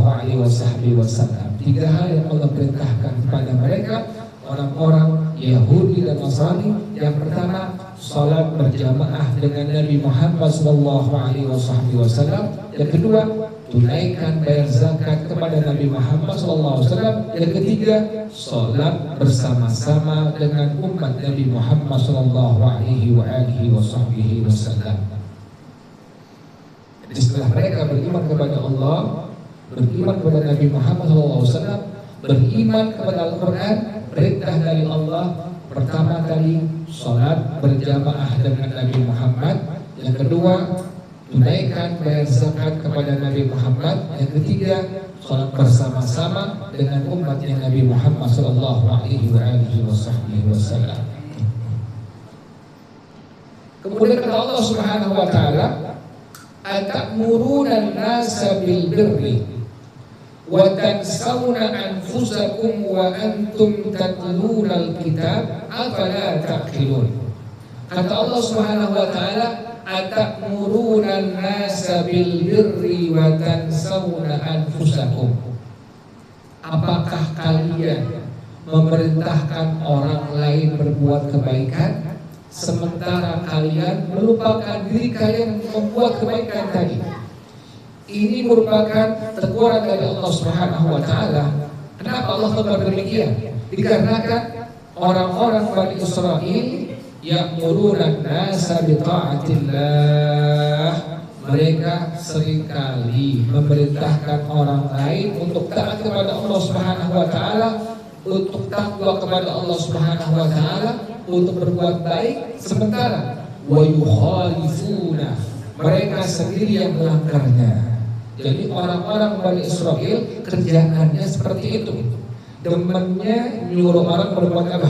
Tiga hal yang Allah perintahkan kepada mereka, orang-orang Yahudi dan Nasrani. Yang pertama, salat berjamaah dengan Nabi Muhammad SAW. Yang kedua, tunaikan bayar zakat kepada Nabi Muhammad SAW. Yang ketiga, salat bersama-sama dengan umat Nabi Muhammad SAW. Jadi setelah mereka beriman kepada Allah, beriman kepada Nabi Muhammad SAW, beriman kepada Al-Quran, perintah dari Allah pertama kali salat berjamaah dengan Nabi Muhammad. Yang kedua, tunaikan bayar zakat kepada Nabi Muhammad. Yang ketiga, salat bersama-sama dengan umatnya Nabi Muhammad SAW. Kemudian kata Allah Subhanahu wa Ta'ala, atamuruna an-nasa bil birri wa tansawna anfusakum wa antum tatluna al-kitab afala taqilun. Kata Allah Subhanahu wa taala, atamuruna an-nasa bil birri wa tansawna anfusakum. Apakah kalian memerintahkan orang lain berbuat kebaikan sementara kalian melupakan diri kalian membuat kebaikan tadi? Ini merupakan teguran dari Allah Subhanahu wa taala. Kenapa Allah demikian? Dikarenakan orang-orang Bani Israil ya'muruna an-nasa bi ta'atillah, mereka seringkali memerintahkan orang lain untuk taat kepada Allah Subhanahu wa taala, untuk takwa kepada Allah Subhanahu wa taala, untuk berbuat baik, sementara wa yukhalifuna, mereka sendiri yang melanggarnya. Jadi orang-orang Bani Israil kerjaannya seperti itu. Demennya nyuruh orang berbuat apa?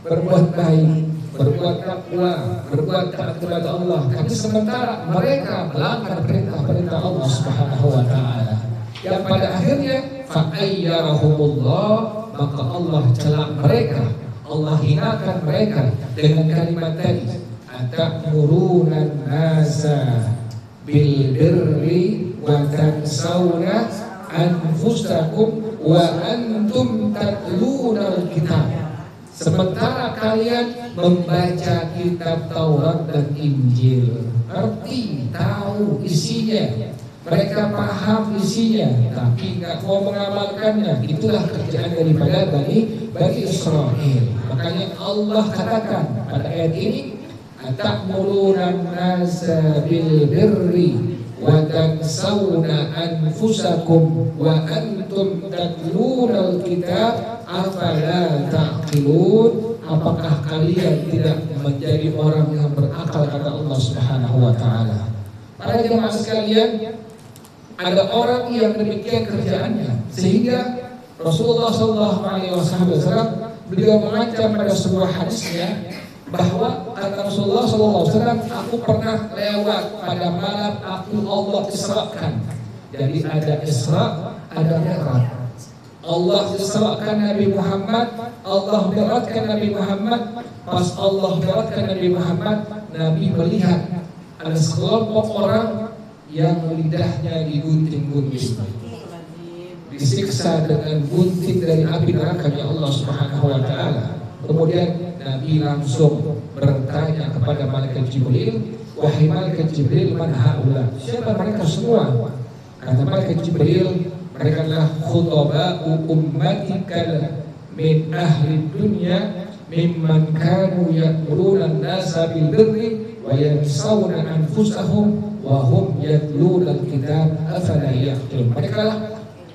Berbuat baik, berbuat takwa, berbuat taat kepada Allah. Tapi sementara mereka melanggar perintah-perintah Allah Subhanahu wa taala. Yang pada akhirnya fa'ayyarahumullah, maka Allah celak mereka, Allah hinakan mereka dengan kalimat tadi, atamuruna an-nasa bil birri wa tansawna anfusakum wa antum tatluna al-kitab. Sementara kalian membaca kitab Taurat dan Injil, ngerti, tahu isinya, mereka paham isinya, tapi nggak mau mengamalkannya. Itulah kerjaan daripada Bani Israil. Makanya Allah katakan pada ayat ini, atamuruna an-nasa bil birri wa tansawna anfusakum wa antum tatluna al-kitab afala taqilun. Apakah kalian tidak menjadi orang yang berakal, kata Allah Subhanahu wa taala. Para jemaah sekalian, ada orang yang demikian kerjaannya, sehingga Rasulullah SAW beliau mengancam pada sebuah hadisnya bahwa kata Rasulullah SAW, aku pernah lewat pada malam Allah Isra'kan. Jadi ada Isra', ada Mi'raj. Allah Isra'kan Nabi Muhammad, Allah Mi'rajkan Nabi Muhammad. Pas Allah Mi'rajkan Nabi Muhammad, Nabi melihat ada sekelompok orang yang lidahnya digunting-gunting, disiksa dengan gunting dari api nerakanya Allah Subhanahu wa taala. Kemudian Nabi langsung bertanya kepada malaikat Jibril, wahai malaikat Jibril, man haula? Siapa mereka semua? Kata malaikat Jibril, mereka adalah khutaba'u ummatika min ahli dunya mimman kanu ya'muruna an-nasa bil birri wa yansawna anfusahum wa hum yatluna al-kitab afala yaqilun. Mereka adalah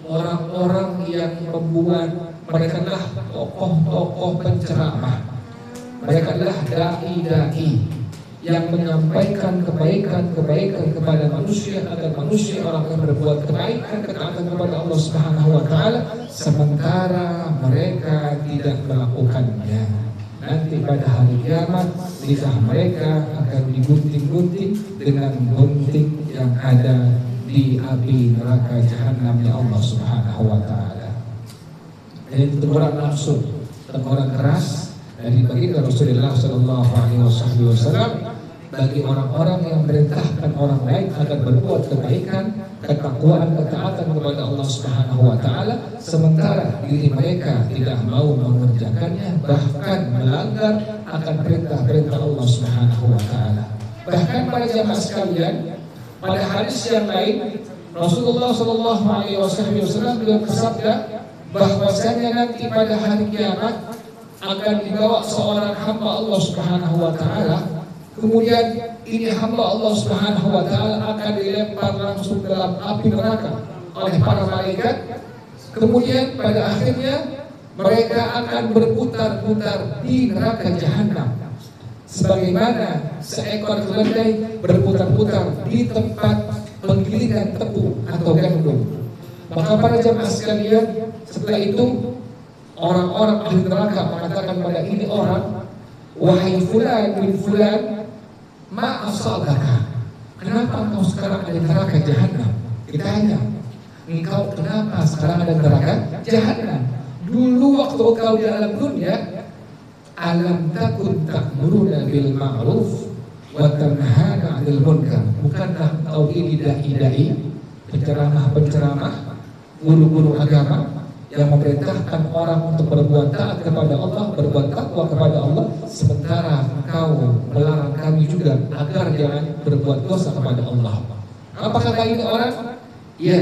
orang-orang yang membuat, mereka adalah tokoh-tokoh penceramah, mereka adalah dai-dai yang menyampaikan kebaikan-kebaikan kepada manusia agar manusia orang yang berbuat kebaikan ketaatan kepada Allah Subhanahu wa taala, sementara mereka tidak melakukannya. Nanti pada hari kiamat lidah mereka akan digunting-gunting dengan gunting yang ada di api neraka jahanam ya Allah Subhanahu wa taala. Ini teguran langsung, teguran keras dari baginda Rasulullah sallallahu alaihi wasallam bagi orang-orang yang merintahkan orang lain agar berbuat kebaikan, ketakwaan, ketaatan kepada Allah Subhanahu wa taala, sementara diri mereka tidak mau mengerjakannya, bahkan melanggar akan perintah-perintah Allah Subhanahu wa taala. Bahkan para jamaah sekalian, pada hadis yang lain Rasulullah sallallahu alaihi wasallam beliau bersabda bahwasanya nanti pada hari kiamat akan dibawa seorang hamba Allah Subhanahu wa taala. Kemudian ini hamba Allah Subhanahu wa taala akan dilempar langsung dalam api neraka oleh para malaikat. Kemudian pada akhirnya mereka akan berputar-putar di neraka jahanam sebagaimana seekor keledai berputar-putar di tempat penggilingan tepung atau gandum. Maka para jemaah sekalian, setelah itu orang-orang ahli neraka mengatakan pada ini orang, wahai fulan bin fulan, ma asabaka, kenapa engkau sekarang sekarang ada neraka jahanam. Ditanya, engkau kenapa sekarang ada neraka jahanam? Dulu waktu kau di alam dunia, alam takun ta'muruna bil ma'ruf wa tanhana 'anil munkar. Bukankah kau ini dai-dai, penceramah-penceramah, guru-guru agama yang memerintahkan orang untuk berbuat taat kepada Allah, berbuat takwa kepada Allah, sementara engkau melarang kami juga agar jangan berbuat dosa kepada Allah. Apakah ini orang? Ya,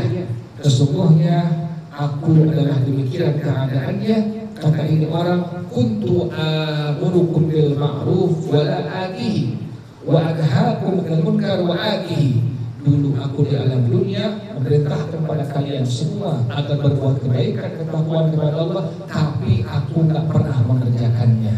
sesungguhnya aku adalah demikian keadaannya. Kata ini orang, kuntu amurukum bil ma'ruf wa la atihi wa adhaakum 'anil munkar wa atihi. Dulu aku di alam dunia memerintahkan kepada kalian semua agar berbuat kebaikan, ketakwaan kepada Allah, tapi aku tak pernah mengerjakannya.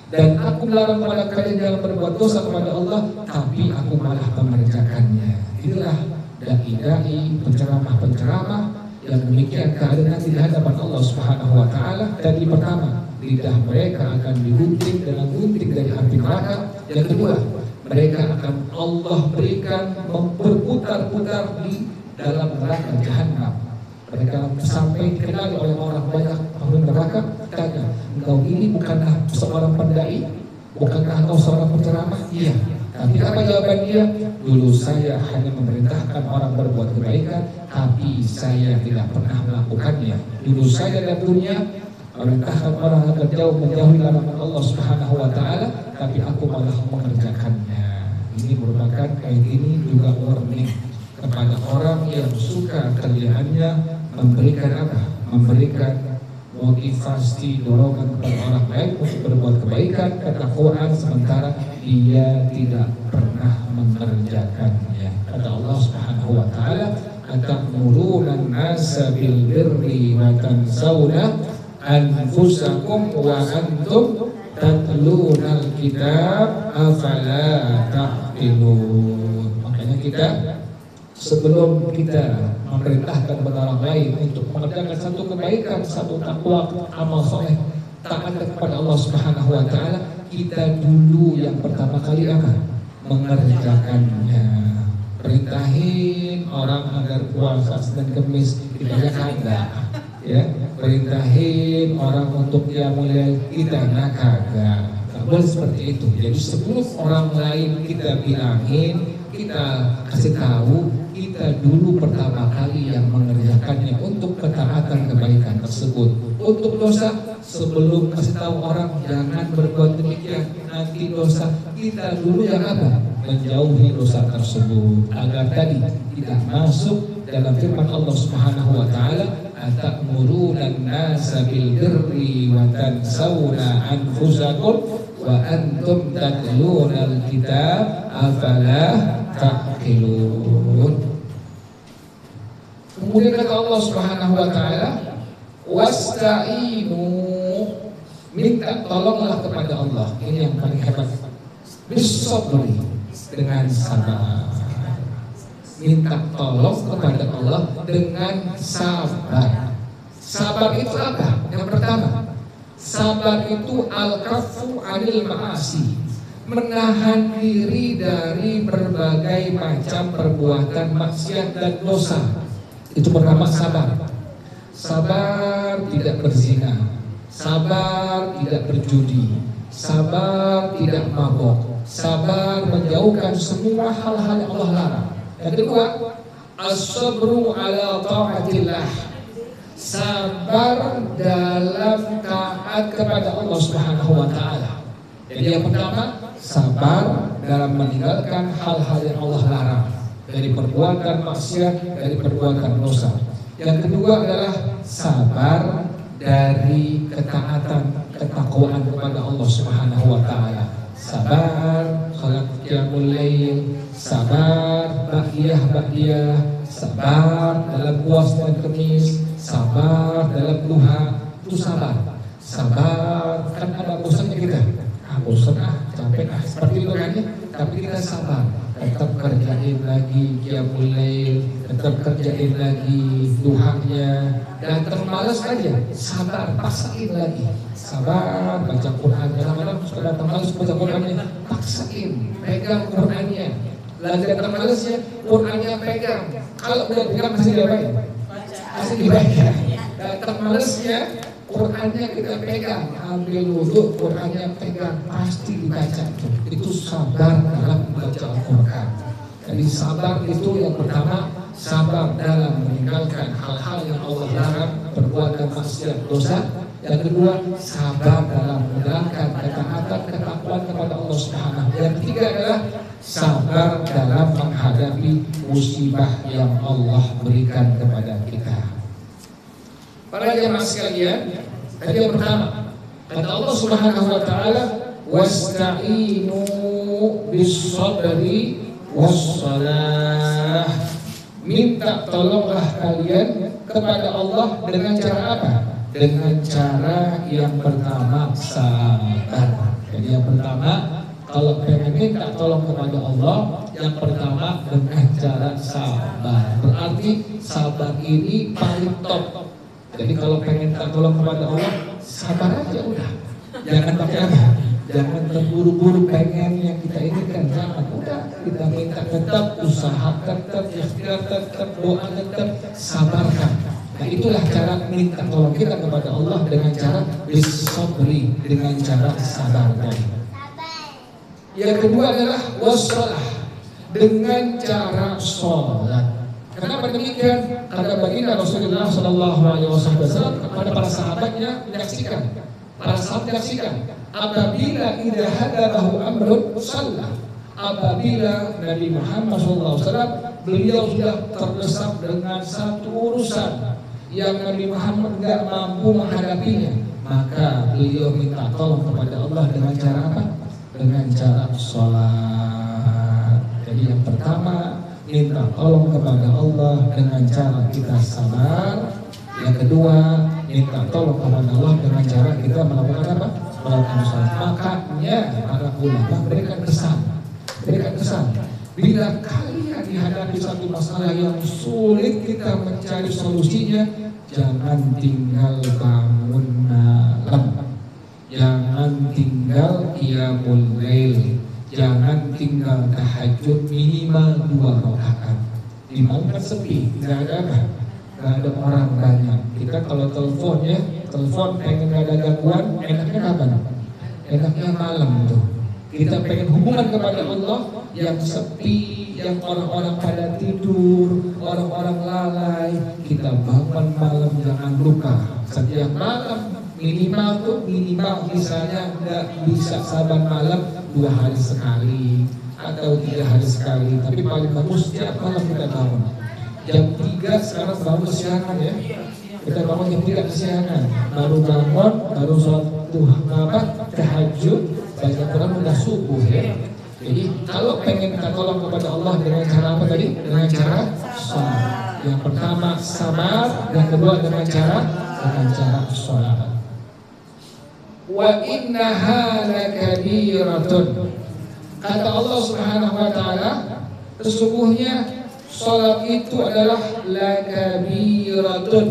Dan aku melarang kepada kalian jangan berbuat dosa kepada Allah, tapi aku malah mengerjakannya. Inilah dai-dai, penceramah-penceramah yang demikian keadaan di hadapan Allah Subhanahu wa taala. Tadi pertama, lidah mereka akan digunting dengan gunting dari api neraka. Yang kedua, mereka akan Allah berikan berputar-putar di dalam neraka jahanam. Mereka sampai dikenali oleh orang banyak penghuni neraka. Tanya, engkau ini bukanlah seorang pendai? Bukankah engkau seorang penceramah? Iya. Tapi apa jawaban dia? Dulu saya hanya memerintahkan orang berbuat kebaikan, tapi saya tidak pernah melakukannya. Dulu saya dalam dunia memerintahkan orang agar jauh menjauhi larangan Allah Subhanahu wa taala, tapi aku malah mengerjakannya. Ini merupakan kayak ini juga warning kepada orang yang suka kerjaannya memberikan apa? Memberikan motivasi, dorongan kepada orang lain untuk berbuat kebaikan, ketakwaan, sementara dia tidak pernah mengerjakannya. Kata Allah Subhanahu wa taala, atamuruna an-nasa bil birri wa tansawna anfusakum wa antum tatluna al-kitab afala taqilun. Makanya kita sebelum kita memerintahkan orang lain untuk mengerjakan satu kebaikan, satu takwa, amal soleh, taat kepada Allah Subhanahu wa taala, kita dulu yang pertama kali apa? Mengerjakannya. Perintahin orang agar puasa Senin Kemis, kita kagak. Ya, perintahin orang untuk qiyamul lail, kita kagak. Gak boleh seperti itu. Jadi sebelum orang lain kita bilangin, kita kasih tahu, kita dulu pertama kali yang mengerjakannya untuk ketaatan kebaikan tersebut. Untuk dosa, sebelum kasih tahu orang jangan berbuat demikian, nanti dosa, kita dulu yang apa? Menjauhi dosa tersebut agar tadi tidak masuk dalam firman Allah Subhanahu wa taala, atamuruna an-nasa bil birri wa tansawna anfusakum wa antum tatluna al-kitab afala taqilun. Kemudian kata Allah Subhanahu wa taala, wasta'inu, minta tolonglah kepada Allah. Ini yang paling hebat. Bisabri, dengan sabar. Minta tolong kepada Allah dengan sabar. Sabar itu apa? Yang pertama, sabar itu al-kaffu 'anil ma'asi, menahan diri dari berbagai macam perbuatan maksiat dan dosa. Itu pertama sabar. Sabar tidak berzina, sabar tidak berjudi, sabar tidak mabok, sabar menjauhkan semua hal-hal yang Allah larang. Yang kedua, as-sabru ala ta'atillah, sabar dalam taat kepada Allah Subhanahu wa taala. Jadi yang pertama, sabar dalam meninggalkan hal-hal yang Allah larang, dari perbuatan maksiat, dari perbuatan dosa. Yang kedua adalah sabar dari ketaatan, ketakwaan kepada Allah Subhanahu wa taala. Sabar salat qiyamul lail, sabar baqiyah, sabar dalam puasa dan kemis, sabar dalam duha, itu sabar. Sabar, kan ada bosannya kita. Bosan capek seperti itu kan ya. Tapi kita sabar, tetap kerjain lagi qiyamul lail, tetap kerjain lagi duhanya. Datang malas aja, sabar, paksain lagi. Sabar baca Quran, kadang-kadang sudah datang malas baca Qurannya, paksain, pegang Qurannya. Belajar termalesnya Qurannya pegang. Kalau udah pegang masih diapain? Masih dibaca. Dan termalesnya Qurannya kita pegang, ambil wudhu, Qurannya pegang, pasti dibaca. Itu sabar dalam membaca Al-Quran. Jadi sabar itu yang pertama, sabar dalam meninggalkan hal-hal yang Allah larang, perbuatan maksiat dosa. Yang kedua, sabar dalam menjalankan ketaatan ketakwaan kepada Allah Subhanahu. Yang ketiga adalah sabar dalam menghadapi musibah yang Allah berikan kepada kita. Para jemaah sekalian, tadi yang pertama, kata Allah Subhanahu wa taala, "Wasta'inu bis-sabri was-salah." Minta tolonglah kalian kepada Allah dengan cara apa? Dengan cara yang pertama, sabar. Jadi yang pertama, kalau pengen minta tolong kepada Allah, yang pertama dengan cara sabar. Berarti sabar ini paling top. Jadi kalau pengen minta tolong kepada Allah, sabar aja udah. Jangan pakai apa? Jangan terburu-buru pengen yang kita inginkan. Jangan, udah kita minta tetap, usaha tetap, ikhtiar tetap, doa tetap, sabarkan. Nah itulah cara minta tolong kita kepada Allah, dengan cara bis-sabri, dengan cara sabar tadi. Yang kedua adalah wassalah, dengan cara sholat. Kenapa demikian? Karena baginda Rasulullah SAW kepada para sahabatnya menyaksikan, apabila idza hadarahu amrun shalla. Apabila Nabi Muhammad SAW beliau sudah terdesak dengan satu urusan yang Nabi Muhammad tidak mampu menghadapinya, maka beliau minta tolong kepada Allah dengan cara apa? Dengan cara sholat. Jadi yang pertama, minta tolong kepada Allah dengan cara kita sabar. Yang kedua, minta tolong kepada Allah dengan cara kita melakukan apa? Melakukan sholat. Makanya para ulama berikan kesan. Bila kalian dihadapi satu masalah yang sulit kita mencari solusinya, jangan tinggal bangun malam, jangan tinggal qiyamul lail, jangan tinggal tahajud minimal 2 rakaat. Di malam kan sepi, nggak ada apa? Nggak ada orang banyak. Kita kalau telepon pengen nggak ada gangguan, enaknya kapan? Enaknya malam tuh. Kita pengen hubungan kepada Allah yang sepi, yang orang-orang pada tidur, orang-orang lalai. Kita bangun malam, jangan lupa setiap malam minimal misalnya nggak bisa sabar malam 2 hari sekali atau 3 hari sekali, tapi paling bagus setiap malam kita bangun. Jam 3 sekarang bangun kesiangan ya. Kita bangun jam 3 kesiangan, baru bangun, baru sholat tahajud, baca Quran udah subuh ya. Jadi kalau pengen minta tolong kepada Allah dengan cara apa tadi? Dengan cara sholat. Yang pertama sabar, yang kedua dengan cara sholat. Wa innaha lakabiratun. Kata Allah Subhanahu wa taala, sesungguhnya sholat itu adalah lakabiratun,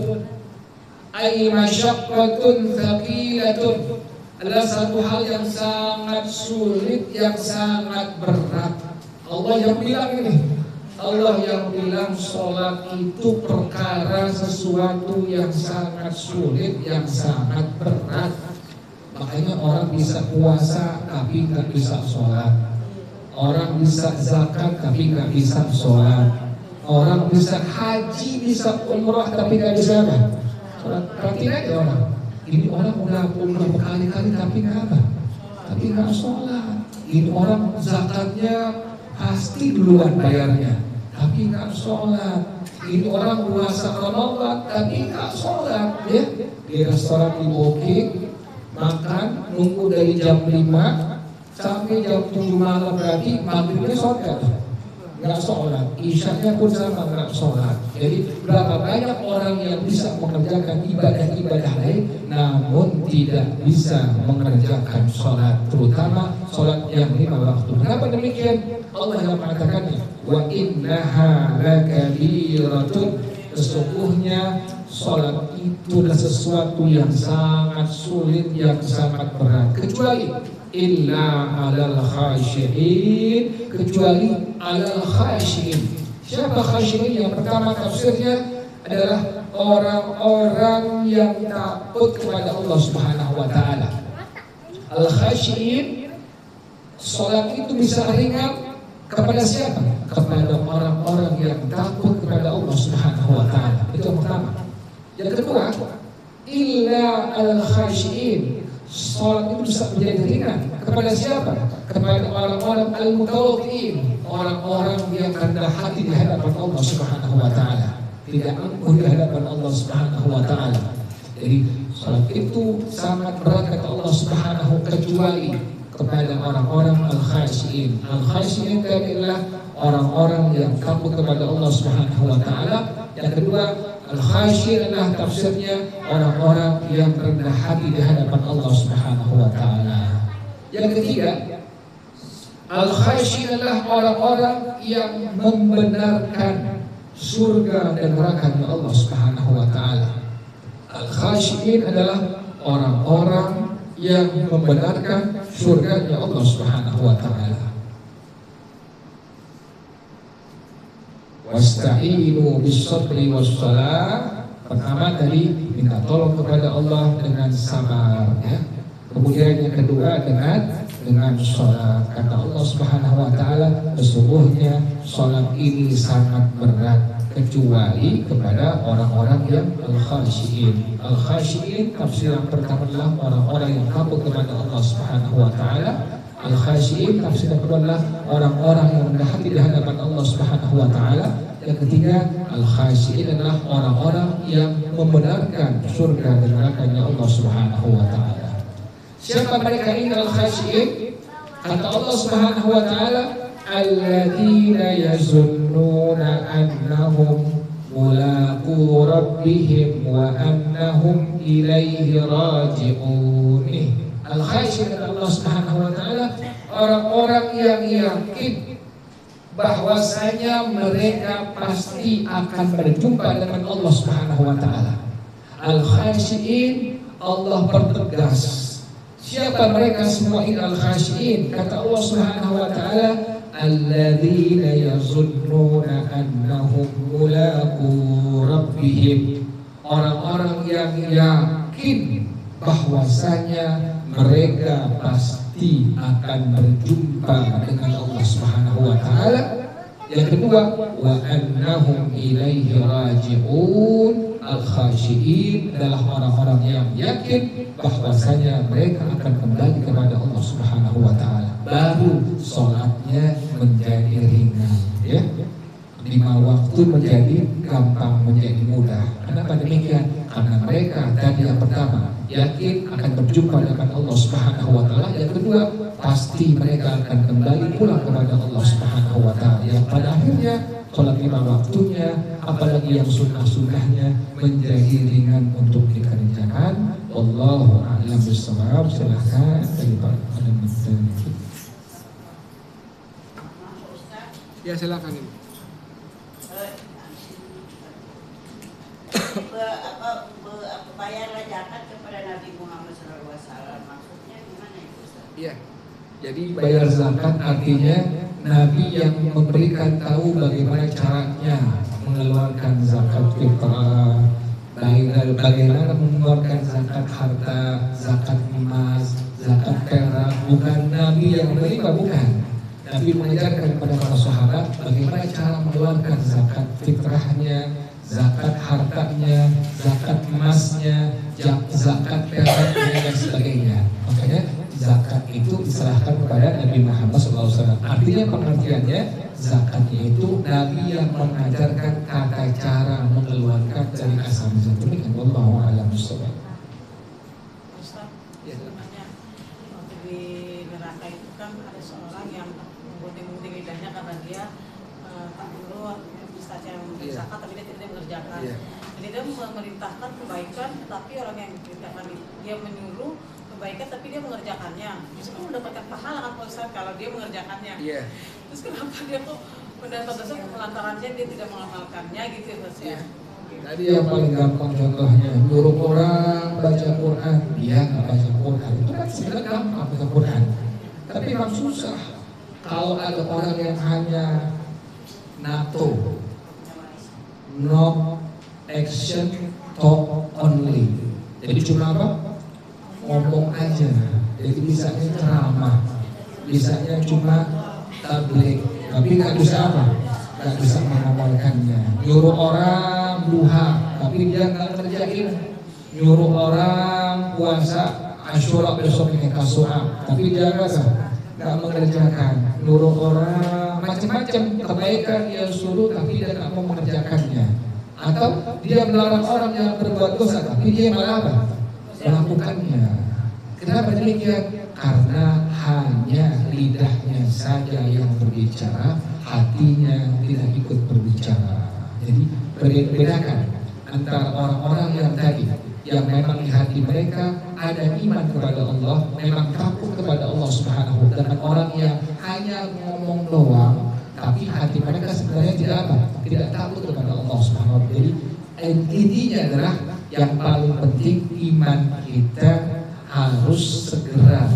ay masyaqqatun thaqilatun, adalah satu hal yang sangat sulit, yang sangat berat. Allah yang bilang sholat itu perkara sesuatu yang sangat sulit, yang sangat berat. Makanya orang bisa puasa tapi nggak bisa sholat, orang bisa zakat tapi nggak bisa sholat, orang bisa haji, bisa umrah tapi nggak bisa apa? Sholat. Perhatiin aja orang. Ini orang udah umrah berkali-kali tapi nggak sholat. Ini orang zakatnya pasti duluan bayarnya tapi nggak sholat. Ini orang puasa Ramadan tapi nggak sholat ya. Di restoran di booking, makan nunggu dari jam 5 sampai jam 7 malam, berarti maghribnya sholat nggak sholat, isyanya pun sama nggak sholat. Jadi berapa banyak orang yang bisa mengerjakan ibadah-ibadah lain namun tidak bisa mengerjakan sholat, terutama sholat yang 5 waktu. Kenapa demikian? Allah yang mengatakannya, wa innaha lakabiratun, sesungguhnya sholat itu adalah sesuatu yang sangat sulit, yang sangat berat, kecuali illa alal khashi'in, kecuali alal khasyin. Siapa khasyin? Yang pertama tafsirnya adalah orang-orang yang takut kepada Allah Subhanahu wa taala. Al khasyin, salat itu bisa ringan kepada siapa? Kepada orang-orang yang takut kepada Allah Subhanahu wa taala. Itu yang pertama. Yang kedua, illa al khasyin, salat itu bisa menjadi ringan kepada siapa? Kepada orang-orang al-mutawaddi'in, orang-orang yang rendah hati di hadapan Allah Subhanahu wa taala, tidak angkuh di hadapan Allah Subhanahu wa taala. Jadi salat itu sangat berat kata Allah Subhanahu, kecuali kepada orang-orang al-khasyin. Al-khasyin adalah orang-orang yang takut kepada Allah Subhanahu wa taala. Yang kedua, al-khasyin adalah tafsirnya orang-orang yang rendah hati di hadapan Allah Subhanahu wa taala. Yang ketiga, al-khasyin adalah orang-orang yang membenarkan surga dan neraka Allah Subhanahu wa taala. Al-khasyin adalah orang-orang yang membenarkan surga Allah Subhanahu wa taala. Wasta'inu bis-sabri was-shalah. Pertama tadi minta tolong kepada Allah dengan sabar, ya. Kemudian yang kedua dengan sholat. Kata Allah Subhanahu wa taala, sesungguhnya sholat ini sangat berat kecuali kepada orang-orang yang al-khasyin. Al-khasyin tafsir yang pertama adalah orang-orang yang takut kepada Allah Subhanahu wa taala. Al-khasyin tafsir yang kedua adalah orang-orang yang rendah hati di hadapan Allah Subhanahu wa taala. Yang ketiga, al-khasyin adalah orang-orang yang membenarkan surga dan neraka-Nya Allah Subhanahu wa taala. Siapa mereka ini al-khasyin? Kata Allah Subhanahu wa taala, alladzina yazunnuna annahum mulaqu rabbihim wa annahum ilaihi raji'un. Al-khasyin kata Allah Subhanahu wa taala, orang-orang yang yakin bahwasanya mereka pasti akan berjumpa dengan Allah Subhanahu wa taala. Al-khasyin, Allah pertegas siapa mereka semua ini al-khasyin. Kata Allah Subhanahu wa taala, alladzina yazunnuna annahum mulaqu rabbihim, orang-orang yang yakin bahwasanya mereka pasti akan berjumpa dengan Allah Subhanahu wa taala. Yang kedua, wa annahum ilaihi raji'un. Al-khasyiin adalah orang-orang yang yakin bahwasanya mereka akan kembali kepada Allah Subhanahu wa taala. Baru sholatnya menjadi ringan, ya. 5 waktu menjadi gampang, menjadi mudah. Kenapa demikian? Karena mereka tadi yang pertama yakin akan berjumpa dengan Allah Subhanahu wa taala. Yang kedua, pasti mereka akan kembali pulang kepada Allah Subhanahu wa taala. Yang pada akhirnya sholat 5 waktunya, apalagi yang sunnah-sunnahnya, menjadi ringan untuk dikerjakan. Wallahu a'lam bishawab. Silahkan daripada ya, silakan Ibu.
Bayarlah zakat kepada Nabi Muhammad SAW. Maksudnya gimana itu, Ustaz?
Iya. Jadi bayar zakat artinya Nabi yang memberikan tahu bagaimana caranya mengeluarkan zakat fitrah, bagaimana mengeluarkan zakat harta, zakat emas, zakat perak. Bukan Nabi yang menerima, bukan. Nabi mengajarkan kepada para sahabat bagaimana cara mengeluarkan zakat fitrahnya, zakat hartanya, zakat emasnya, zakat peraknya dan sebagainya. Makanya zakat itu diserahkan kepada Nabi Muhammad SAW. Artinya pengertiannya, zakatnya itu Nabi yang mengajarkan tata cara mengeluarkan dari asal zakat. Demikian, wallahu a'lam bishawab.
Ustaz, sebenarnya waktu di neraka itu kan ada seorang yang menggunting lidahnya karena dia tak perlu Ustaz yang zakat tapi dia tidak mengerjakan. Jadi dia memerintahkan kebaikan, tetapi orang yang diperintahkan dia menyuruh kebaikan tapi dia mengerjakannya. Justru mendapatkan pahala kan Pak Ustaz kalau dia mengerjakannya. Terus kenapa dia kok mendapat dosa lantarannya dia tidak mengamalkannya gitu ya Ustaz ya?
Tadi yang paling gampang contohnya, nyuruh orang baca Quran, dia nggak baca Quran. Itu kan sebenarnya gampang baca Quran. Tapi memang susah kalau ada orang yang hanya NATO, no action, talk only. Jadi cuma apa? Ngomong aja. Jadi bisanya ceramah, bisanya cuma tabligh, tapi nggak bisa apa? Nggak bisa mengamalkannya. Nyuruh orang duha, tapi dia nggak kerjain. Nyuruh orang puasa Asyura besok ini Tasu'a, tapi dia nggak mengerjakan. Nyuruh orang macam-macam kebaikan dia suruh, tapi dia nggak mau mengerjakannya. Atau dia melarang orang yang berbuat dosa, tapi dia malah apa? Melakukannya. Kenapa demikian? Karena hanya lidahnya saja yang berbicara, hatinya tidak ikut berbicara. Jadi bedakan antara orang-orang yang tadi, yang memang di hati mereka ada iman kepada Allah, memang takut kepada Allah Subhanahu wa ta'ala, dengan orang yang hanya ngomong doang, tapi hati mereka sebenarnya tidak apa? Tidak takut kepada Allah Subhanahu wa ta'ala. Jadi intinya adalah yang paling penting iman kita harus segera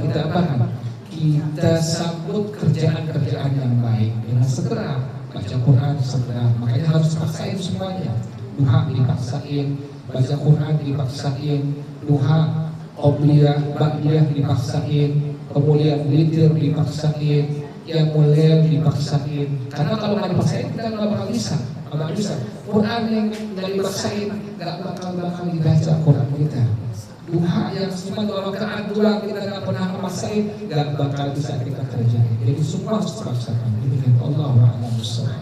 kita apa? Kita sambut kerjaan-kerjaan yang baik dengan segera, baca Quran segera, makanya harus paksain semuanya. Duha dipaksain, baca Quran dipaksain, duha qobliyah, ba'diyah dipaksain, kemudian witir dipaksain, qiyamul lail dipaksain. Karena kalau nggak dipaksain kita nggak bakal bisa. Quran yang nggak dipaksain nggak bakal dibaca Quran kita. Duha yang cuma 2 rakaat doang kita nggak pernah memaksain, nggak bakal bisa kita kerjain. Jadi semua harus dipaksakan. Demikian Allah a'lam bishawab.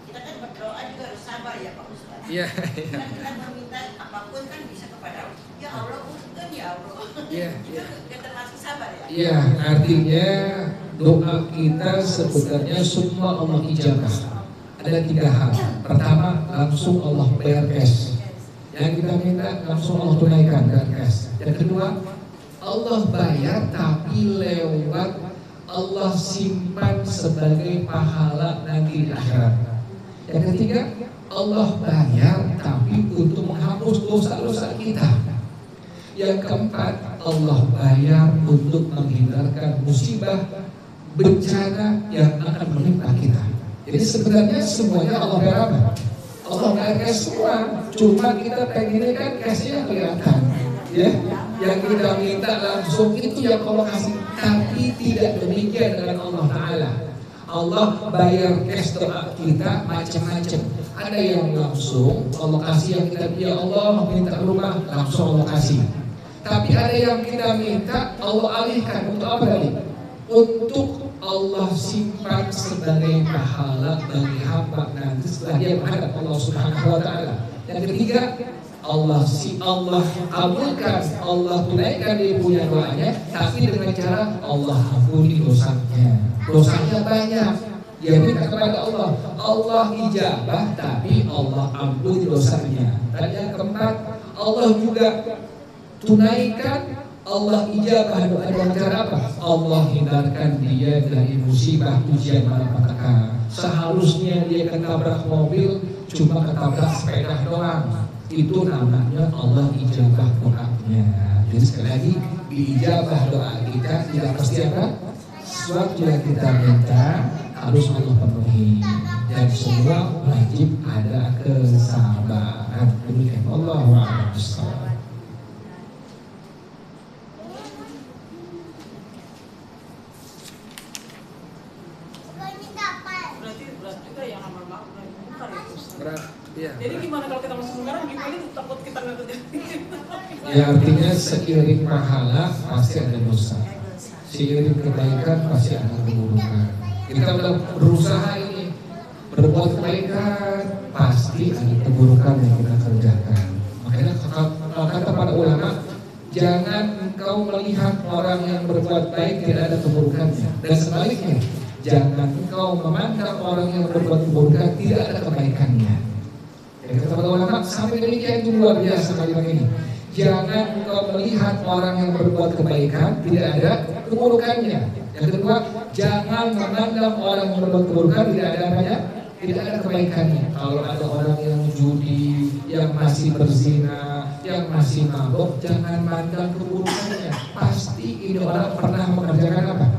Kita kan berdoa juga harus sabar ya Pak Ustaz.
Iya.
Kan kita meminta apapun kan bisa kepada Allah. Ya Allah, kan ya Allah.
Iya.
Kita termasuk sabar ya.
Iya, artinya doa kita sebenarnya semua Allah ijabah. Ada 3 hal. Pertama, langsung Allah bayar cash. Yang kita minta langsung Allah tunaikan dengan cash. Yang kedua, Allah bayar tapi lewat Allah simpan sebagai pahala nanti di akhirat. Yang ketiga, Allah bayar tapi untuk menghapus dosa-dosa kita. Yang keempat, Allah bayar untuk menghindarkan musibah, bencana yang akan menimpa kita. Jadi sebenarnya semuanya Allah bayar apa? Allah bayar cash semua. Cuma kita pengennya kan cashnya kelihatan, ya. Yang kita minta langsung itu yang Allah kasih. Tapi tidak demikian dengan Allah Taala. Allah bayar cash doa kita macam-macam. Ada yang langsung Allah kasih, yang kita ya Allah minta rumah langsung Allah kasih. Tapi ada yang kita minta Allah alihkan untuk apa tadi? Untuk Allah simpan sebagai pahala bagi hamba nanti setelah dia menghadap Allah Subhanahu wa ta'ala. Yang ketiga, Allah kabulkan, Allah tunaikan dia punya doanya, tapi dengan cara Allah ampuni dosanya. Dosanya banyak, dia minta kepada Allah, Allah ijabah tapi Allah ampuni dosanya. Dan yang keempat, Allah juga tunaikan, Allah ijabah doa dengan cara apa? Allah hindarkan dia dari musibah ujian malapetaka. Seharusnya dia ketabrak mobil, cuma ketabrak sepeda doang. Itu namanya Allah ijabah doanya. Jadi sekali lagi, diijabah doa kita tidak pasti apa? Sesuatu yang kita minta harus Allah penuhi. Dan semua wajib ada kesabaran. Demikian Allah wa'ala bishawab.
Iya.
Jadi gimana kalau kita masuk sekarang gimana takut kita nggak kerja?
Ya artinya seiring pahala pasti ada dosa, seiring kebaikan pasti ada keburukan. Kita udah berusaha ini berbuat kebaikan, pasti ada keburukan yang kita kerjakan. Makanya kata para ulama, jangan engkau melihat orang yang berbuat baik tidak ada keburukannya, dan sebaliknya jangan engkau memandang orang yang berbuat keburukan tidak ada kebaikannya. Jadi kata para ulama, sampai demikian itu luar biasa kalimat ini. Jangan engkau melihat orang yang berbuat kebaikan tidak ada keburukannya. Yang kedua, jangan memandang orang yang berbuat keburukan tidak ada apanya, tidak ada kebaikannya. Kalau ada orang yang judi, yang masih berzina, yang masih mabok jangan mandang keburukannya. Pasti ini orang pernah mengerjakan apa?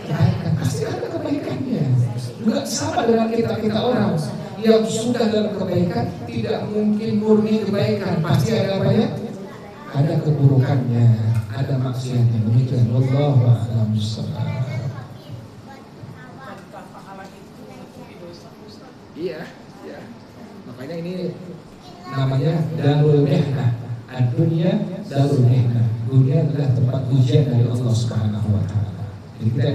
Kebaikan. Pasti ada kebaikannya. Juga sama dengan kita orang yang sudah dalam kebaikan, tidak mungkin murni kebaikan. Pasti ada apa ya? Ada keburukannya, ada maksiatnya. Demikian. Wallahu a'lam bishawab. Iya, ya. Makanya ini namanya darul mihnah. Dunia darul mihnah. Dunia adalah tempat ujian dari Allah Subhanahu wa taala. Jadi kita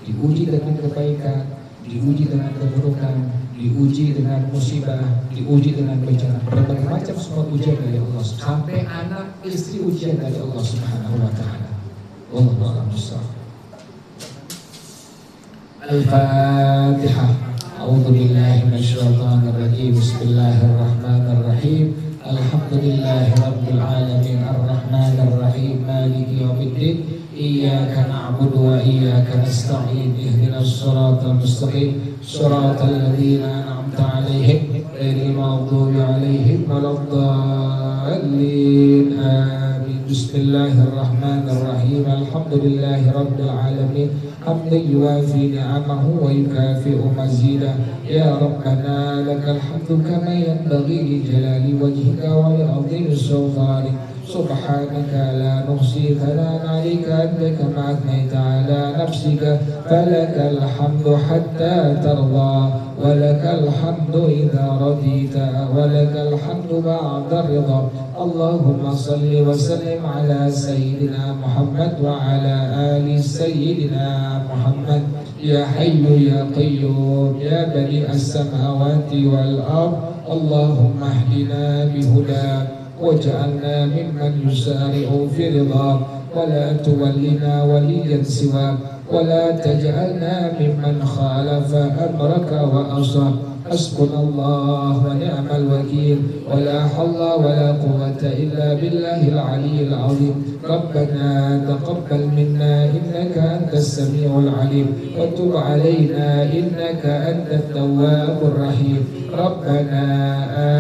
diuji dengan kebaikan, diuji dengan keburukan, diuji dengan musibah, diuji dengan bencana. Berbagai macam semua ujian dari Allah. Sampai anak istri ujian dari Allah Subhanahu wa taala. Wallahu a'lam bishawab. Al-Fatihah. أعوذ بالله من الشيطان الرجيم بسم الله الرحمن الرحيم الحمد لله رب العالمين الرحمن الرحيم مالك يوم الدين إياك نعبد وإياك نستعين اهدنا الصراط المستقيم صراط الذين أنعمت عليهم غير المغضوب عليهم ولا الضالين آمين بسم الله الرحمن الرحيم الحمد لله رب العالمين حمدا يوافي نعمه ويكافئ مزيدا يا ربنا لك الحمد كما ينبغي لجلال وجهك ولعظيم سلطانك سبحانك لا نحصي ثناء عليك أنت كما أثنيت على نفسك فلك الحمد حتى ترضى ولك الحمد إذا رضيت ولك الحمد بعد الرضا اللهم صل وسلم على سيدنا محمد وعلى آل سيدنا محمد يا حي يا قيوم يا بديع السماوات والأرض اللهم اهدنا بهداك واجعلنا ممن يسارع في رضاك ولا تولنا وليا سواك ولا تجعلنا ممن خالف أمرك وأصى حسبنا الله ونعم الوكيل ولا حول ولا قوة إلا بالله العلي العظيم ربنا تقبل منا إنك أنت السميع العليم وتب علينا إنك أنت التواب الرحيم ربنا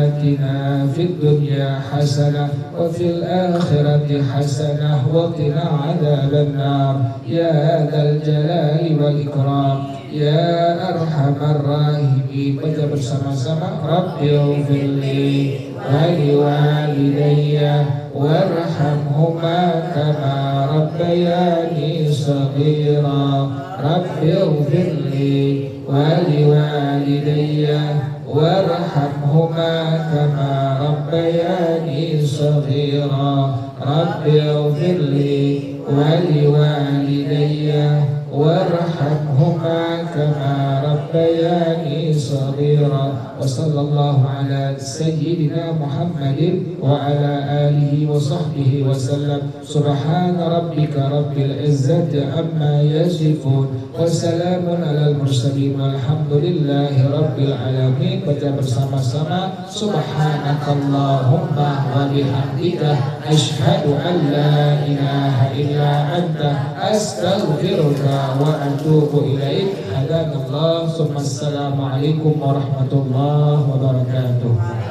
آتنا في الدنيا حسنة وفي الآخرة حسنة وقنا عذاب النار يا ذا الجلال والإكرام يا أرحم الراحمين. Baca bersama-sama Rabbi ighfirli waliwalidayya warhamhuma kama rabbayani shaghira Rabbi ighfirli waliwalidayya warhamhuma kama rabbayani shaghira Rabbi ighfirli waliwalidayya warhamhuma kama rabbayani shaghira wa sallallahu ala sayyidina Muhammadin wa ala alihi wa sahbihi wa sallam subhana rabbika rabbil izzati amma yasifun wa salamun alal mursalin walhamdulillahi rabbil alamin. Baca bersama-sama subhanakallahumma wa bihamdika asyhadu an la ilaha illa anta astaghfiruka wa atubu ilaik. Hadanallah. Assalamualaikum warahmatullahi wabarakatuh.